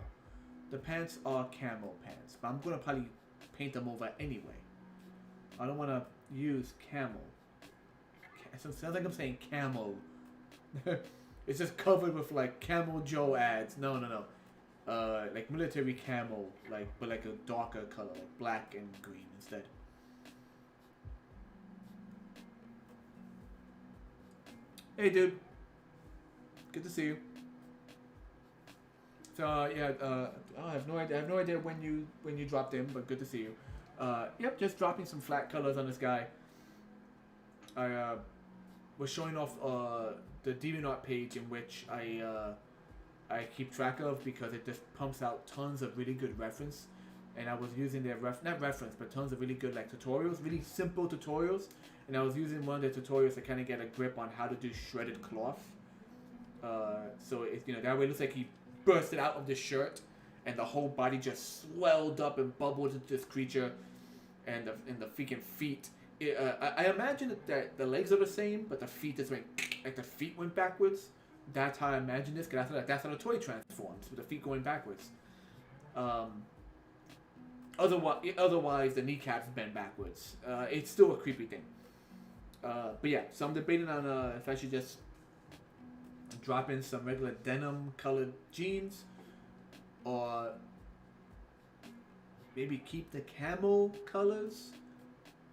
The pants are camo pants, but I'm gonna probably paint them over anyway. I don't want to use It sounds like I'm saying camel. It's just covered with like Camel Joe ads. No, no, no. Like military camel, like but like a darker color, like black and green instead. Hey, dude. Good to see you. So yeah, I have no idea. I have no idea when you dropped in, but good to see you. Yep, just dropping some flat colors on this guy. I was showing off the DeviantArt page in which I keep track of because it just pumps out tons of really good reference, and I was using their not reference, but tons of really good like tutorials, really simple tutorials, and I was using one of their tutorials to kind of get a grip on how to do shredded cloth. So it, you know, that way it looks like he bursted out of the shirt, and the whole body just swelled up and bubbled into this creature, and the freaking feet. I imagine that the legs are the same, but the feet just went like the feet went backwards. That's how I imagine this, because that's how the toy transforms, with the feet going backwards. Otherwise, the kneecaps bend backwards. It's still a creepy thing. But yeah, so I'm debating on if I should just drop in some regular denim colored jeans, or maybe keep the camo colors.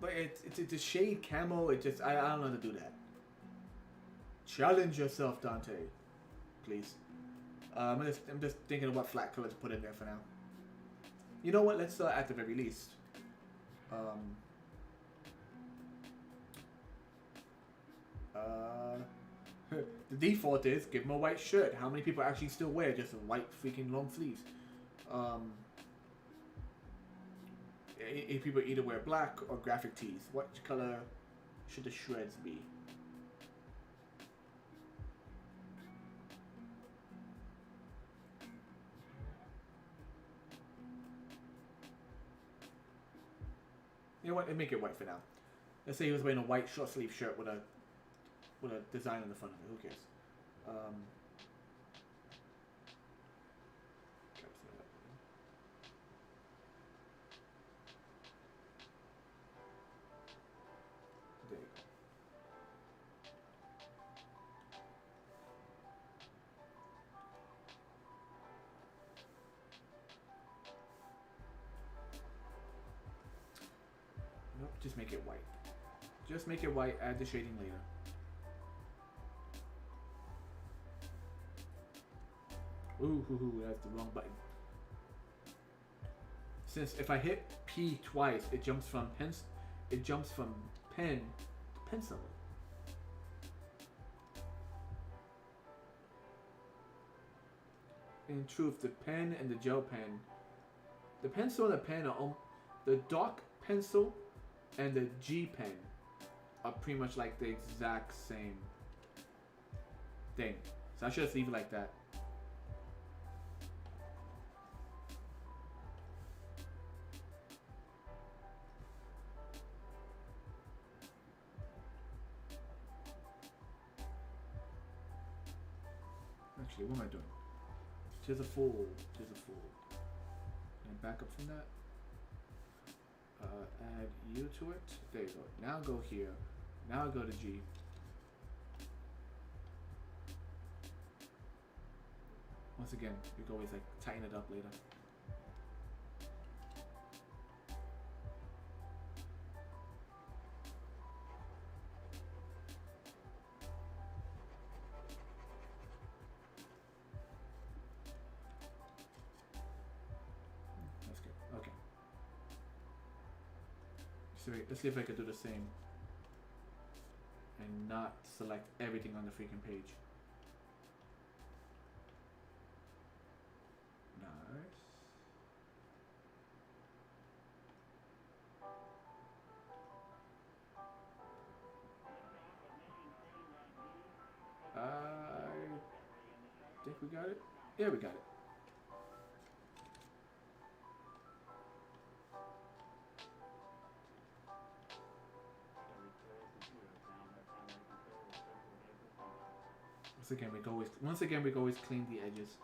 But it's a shade camo. It just I don't know how to do that. Challenge yourself, Dante. Please. I'm just thinking of what flat color to put in there for now. You know what? Let's at the very least. The default is give him a white shirt. How many people actually still wear just a white freaking long sleeves? If people either wear black or graphic tees, what color should the shreds be? You know what? Let's make it white for now. Let's say he was wearing a white short sleeve shirt with a design on the front of it. Who cares? There you go. Nope, just make it white. Just make it white, add the shading later. Ooh, that's the wrong button. Since if I hit P twice, it jumps from pen to pencil. In truth, the pen and the gel pen, the pencil and the pen are the dark pencil and the G pen are pretty much like the exact same thing. So I should just leave it like that. Actually, what am I doing? Tis a fool. And back up from that. Add U to it. There you go. Now go here. Now go to G. Once again, you can always like tighten it up later. That's good. Okay. So let's see if I can do the same and not select everything on the freaking page. Nice. I think we got it. Yeah, we got it. Once again we always clean the edges.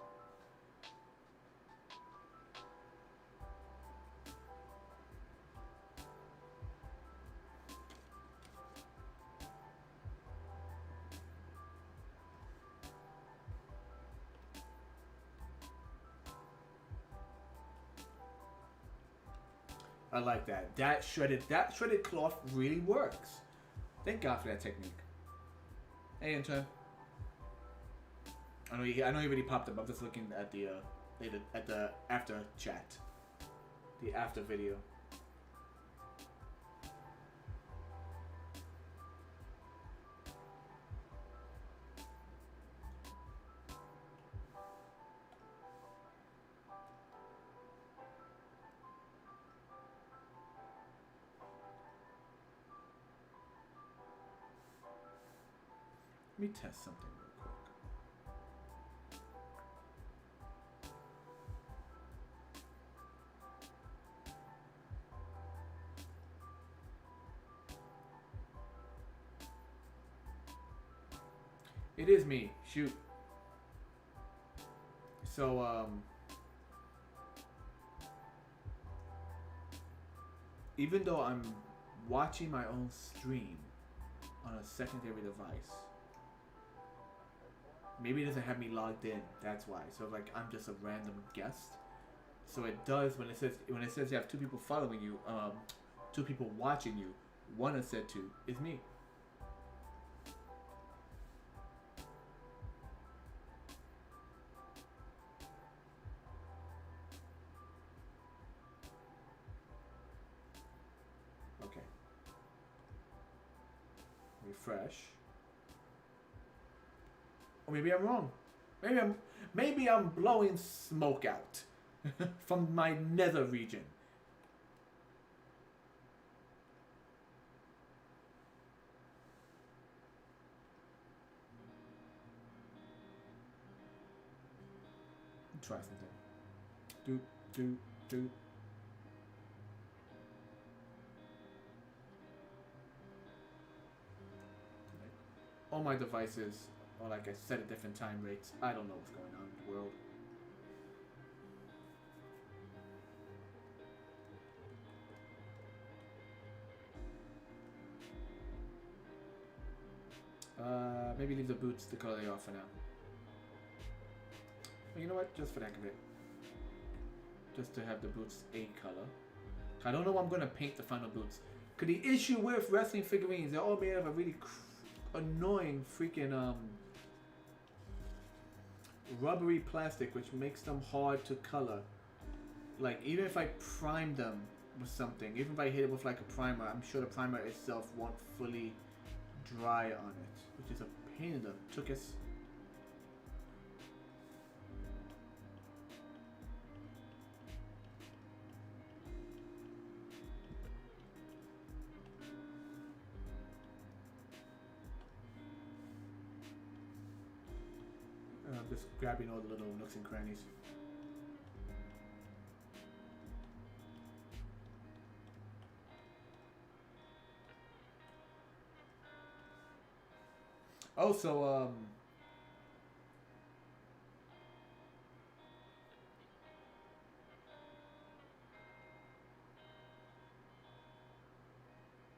I like that. That shredded cloth really works. Thank God for that technique. Hey, intern. I know he already popped up. I'm just looking at the after chat, the after video. Let me test something real quick. It is me. Shoot. So, even though I'm watching my own stream on a secondary device, maybe it doesn't have me logged in. That's why. So like I'm just a random guest. So it does when it says you have two people following you, two people watching you. One is said to is me. Okay. Refresh. Or maybe I'm wrong. Maybe I'm blowing smoke out from my nether region. Try something. Do. All my devices are like I set at different time rates. I don't know what's going on in the world. Maybe leave the boots the color they are for now. But you know what? Just for the heck of it. Just to have the boots a color. I don't know what I'm going to paint the final boots. Because the issue with wrestling figurines, they're all made of a really annoying freaking rubbery plastic, which makes them hard to color. Like, even if I prime them with something, even if I hit it with like a primer, I'm sure the primer itself won't fully dry on it, which is a pain in the tuchus. Just grabbing all the little nooks and crannies. Also,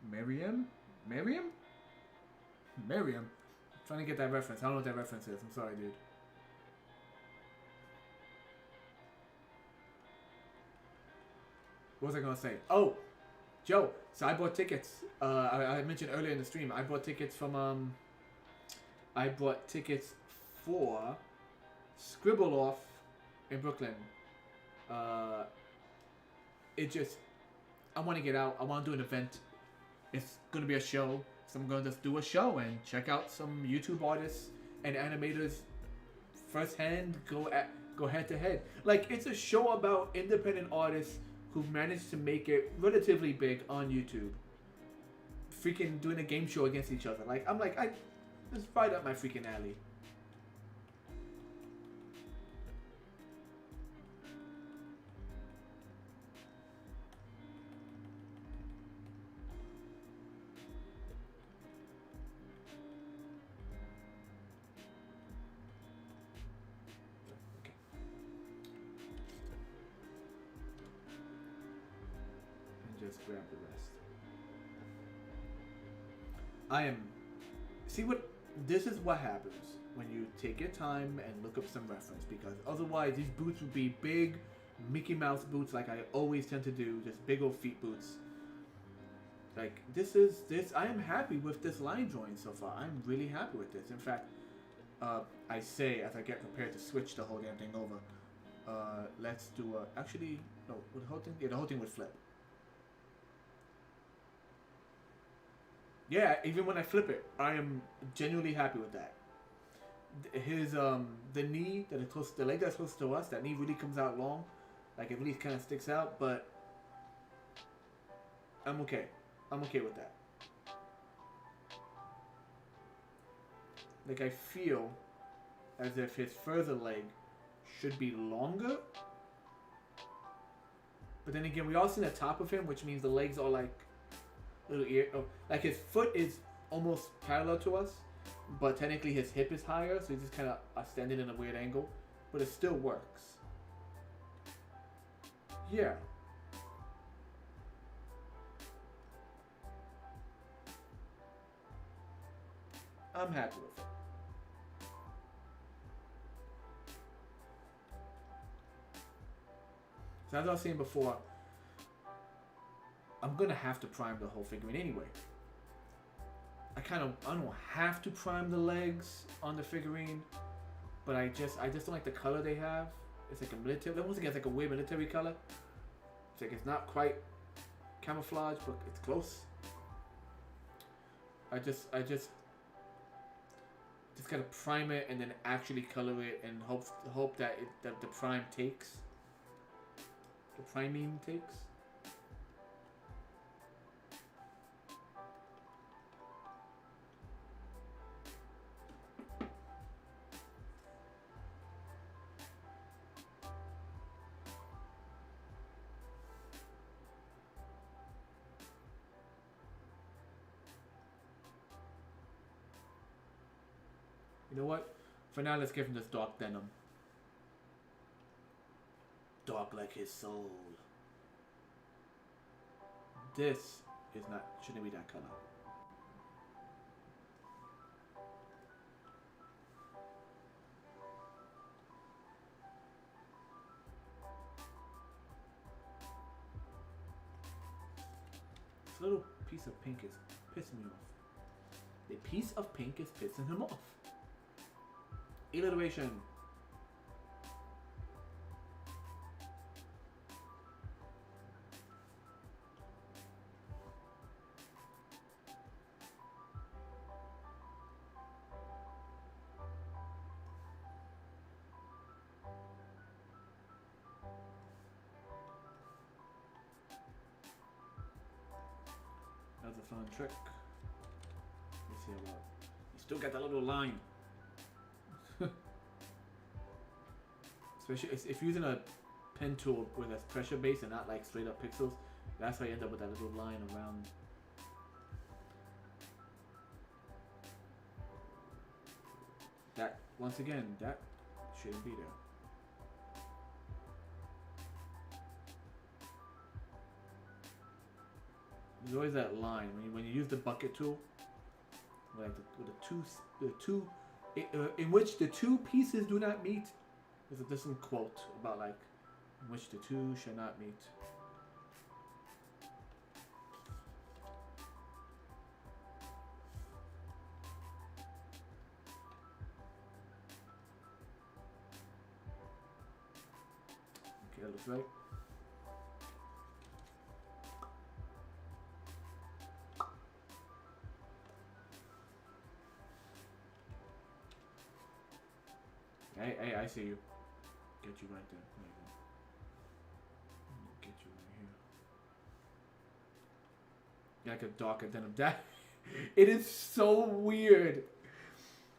Miriam? I'm trying to get that reference. I don't know what that reference is. I'm sorry, dude. What was I gonna say? Oh, Joe. So I bought tickets. I mentioned earlier in the stream. I bought tickets from I bought tickets for Scribble Off in Brooklyn. It just, I want to get out. I want to do an event. It's gonna be a show, so I'm gonna just do a show and check out some YouTube artists and animators firsthand. Go head to head. Like, it's a show about independent artists who've managed to make it relatively big on YouTube. Freaking doing a game show against each other. Like, I'm like, this is right up my freaking alley. Just grab the rest. This is what happens when you take your time and look up some reference, because otherwise these boots would be big, Mickey Mouse boots like I always tend to do, just big old feet boots. Like, I am happy with this line drawing so far. I'm really happy with this. In fact, I say as I get prepared to switch the whole damn thing over, let's do actually, no, would the whole thing, yeah, the whole thing would flip. Yeah, even when I flip it, I am genuinely happy with that. His, the knee that is close, the leg that's close to us, that knee really comes out long. Like, it really kind of sticks out, but I'm okay. I'm okay with that. Like, I feel as if his further leg should be longer. But then again, we all see the top of him, which means the legs are like little ear. Oh, like his foot is almost parallel to us, but technically his hip is higher, so he's just kind of standing in a weird angle. But it still works. Yeah. I'm happy with it. So as I was saying before, I'm gonna have to prime the whole figurine anyway. I don't have to prime the legs on the figurine, but I just don't like the color they have. It's like a military. Once again, it's like a weird military color. It's like it's not quite camouflage, but it's close. I just gotta prime it and then actually color it and hope that the prime takes. The priming takes. You know what? For now, let's give him this dark denim. Dark like his soul. This is not, shouldn't be that color. This little piece of pink is pissing me off. The piece of pink is pissing him off. Alliteration. That was a fun trick. Let's see how well. You still got that little line. Especially if you're using a pen tool with a pressure base and not like straight up pixels, that's why you end up with that little line around. That, once again, that shouldn't be there. There's always that line when you use the bucket tool, like the two, in which the two pieces do not meet. There's some quote about like in which the two shall not meet. Okay, that looks right. Hey, I see you. Get you right there. There you go. Get you right here. Yeah, like a darker denim. That it is so weird.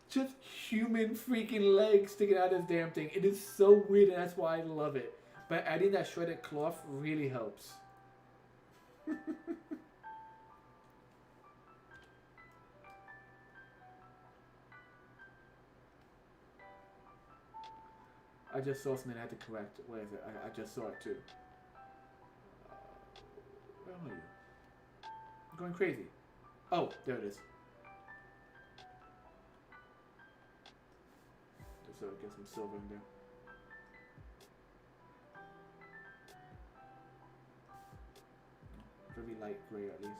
Just human freaking legs sticking out of this damn thing. It is so weird, and that's why I love it. But adding that shredded cloth really helps. I just saw something I had to correct. Where is it? I just saw it too. Where are you? I'm going crazy. Oh, there it is. Just so get some silver in there. very light gray at least.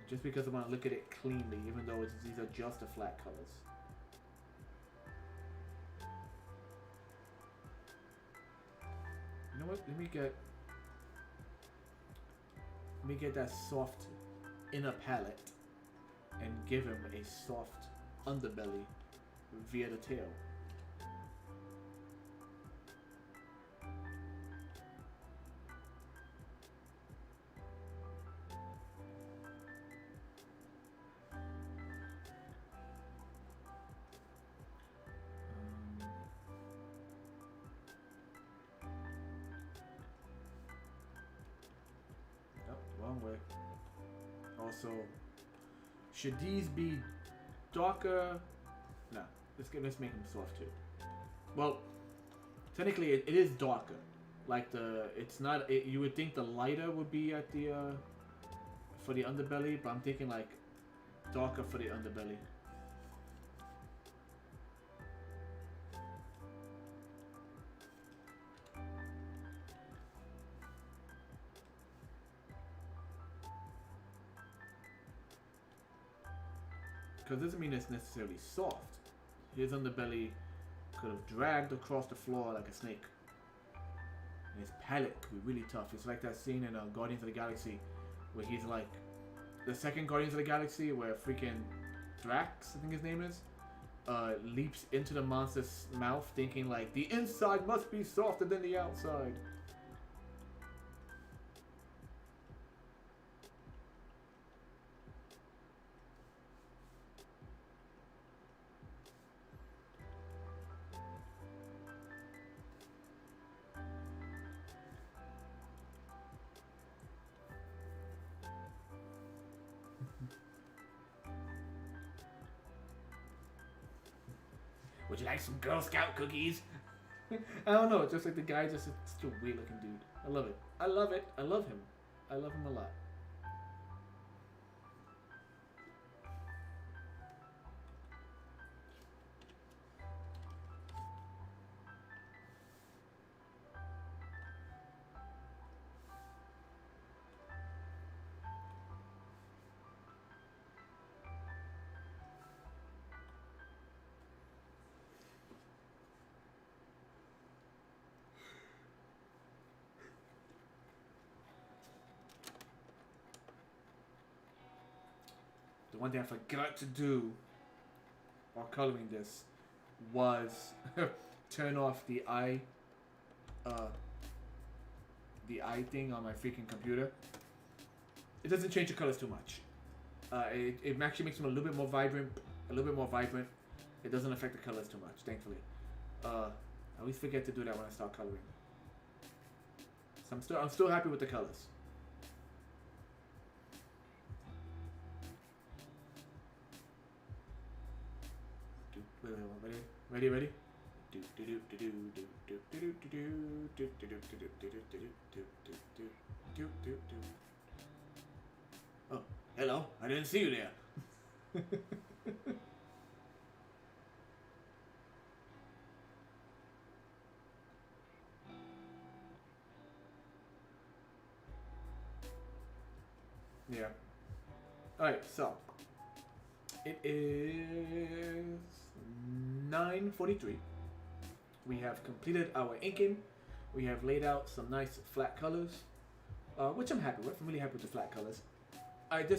Just because I want to look at it cleanly, even though these are just the flat colors. You know what? Let me get that soft inner palette and give him a soft underbelly via the tail. Wrong way. Also, should these be darker? No, let's make them soft too. Well, technically it is darker. Like it's not. You would think the lighter would be at the for the underbelly, but I'm thinking like darker for the underbelly. Because it doesn't mean it's necessarily soft. His underbelly could have dragged across the floor like a snake. And his palate could be really tough. It's like that scene in Guardians of the Galaxy where he's like, the second Guardians of the Galaxy where freaking Drax, I think his name is, leaps into the monster's mouth thinking like, the inside must be softer than the outside. Would you like some Girl Scout cookies? I don't know. It's just like the guy, just a weird looking dude. I love it. I love it. I love him. I love him a lot. The one thing I forgot to do while coloring this was turn off the eye thing on my freaking computer. It doesn't change the colors too much. It actually makes them a little bit more vibrant. It doesn't affect the colors too much, thankfully. I always forget to do that when I start coloring. So I'm still happy with the colors. Ready? Oh, hello. I didn't see you there. Yeah. Alright, so it is 9:43. We have completed our inking. We have laid out some nice flat colors, which I'm happy with. I'm really happy with the flat colors. It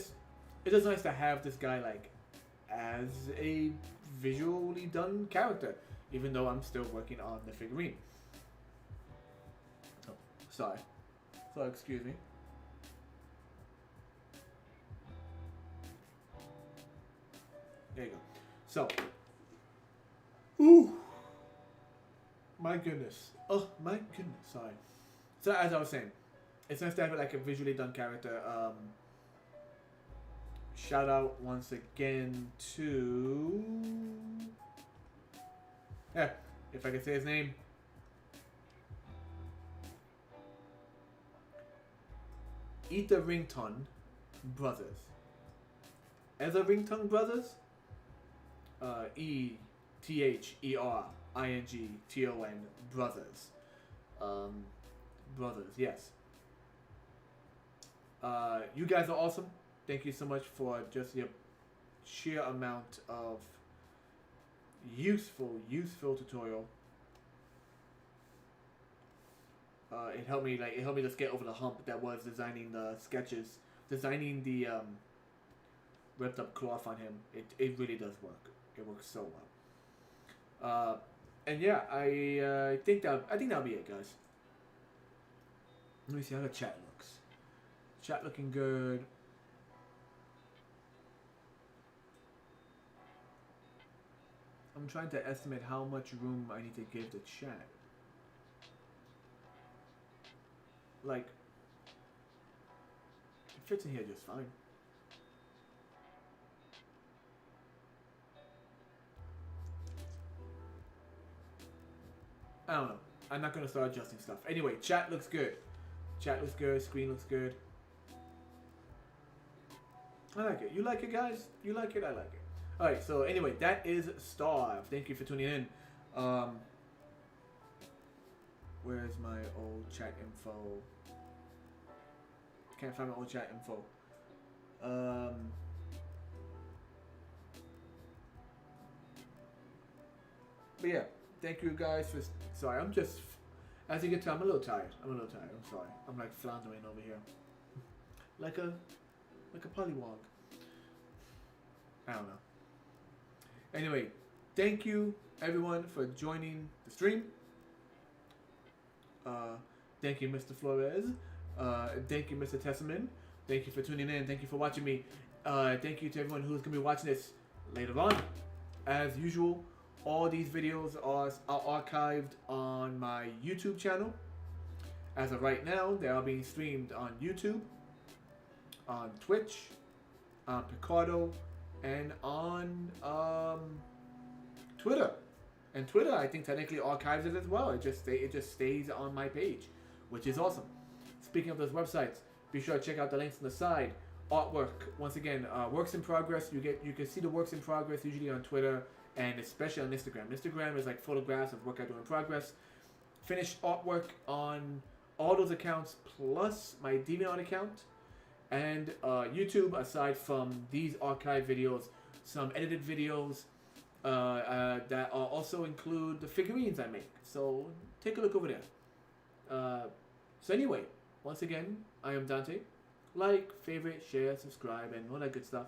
is nice to have this guy like as a visually done character, even though I'm still working on the figurine. Oh, sorry. So excuse me. There you go. So, ooh, my goodness. Oh my goodness. Sorry. So as I was saying, it's nice to have like a visually done character. Shout out once again to, yeah, if I can say his name, Rington Brothers. Rington Brothers. TheRington, brothers. Brothers, yes. You guys are awesome. Thank you so much for just your sheer amount of useful tutorial. It helped me just get over the hump that was designing the sketches, designing the ripped up cloth on him. It really does work. It works so well. And yeah, I think that'll be it, guys. Let me see how the chat looks. Chat looking good. I'm trying to estimate how much room I need to give the chat. Like, it fits in here just fine. I don't know. I'm not gonna start adjusting stuff. Anyway, chat looks good. Chat looks good. Screen looks good. I like it. You like it, guys? You like it? I like it. Alright, so anyway, that is Starve. Thank you for tuning in. Where's my old chat info? Can't find my old chat info. But yeah, thank you guys for... Sorry, I'm just... As you can tell, I'm a little tired. I'm sorry. I'm like floundering over here. like a pollywog. I don't know. Anyway, thank you everyone for joining the stream. Thank you, Mr. Flores. Thank you, Mr. Tesserman. Thank you for tuning in. Thank you for watching me. Thank you to everyone who's going to be watching this later on. As usual, all these videos are archived on my YouTube channel. As of right now, they are being streamed on YouTube, on Twitch, on Picardo, and on Twitter. And Twitter, I think, technically archives it as well. It just stays on my page, which is awesome. Speaking of those websites, be sure to check out the links on the side. Artwork, once again, works in progress. You can see the works in progress usually on Twitter and especially on Instagram. Instagram is like photographs of work I do in progress. Finished artwork on all those accounts plus my DeviantArt account. And YouTube, aside from these archive videos, some edited videos that also include the figurines I make. So take a look over there. So anyway, once again, I am Dante. Like, favorite, share, subscribe, and all that good stuff.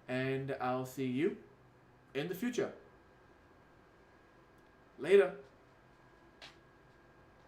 And I'll see you in the future. Later.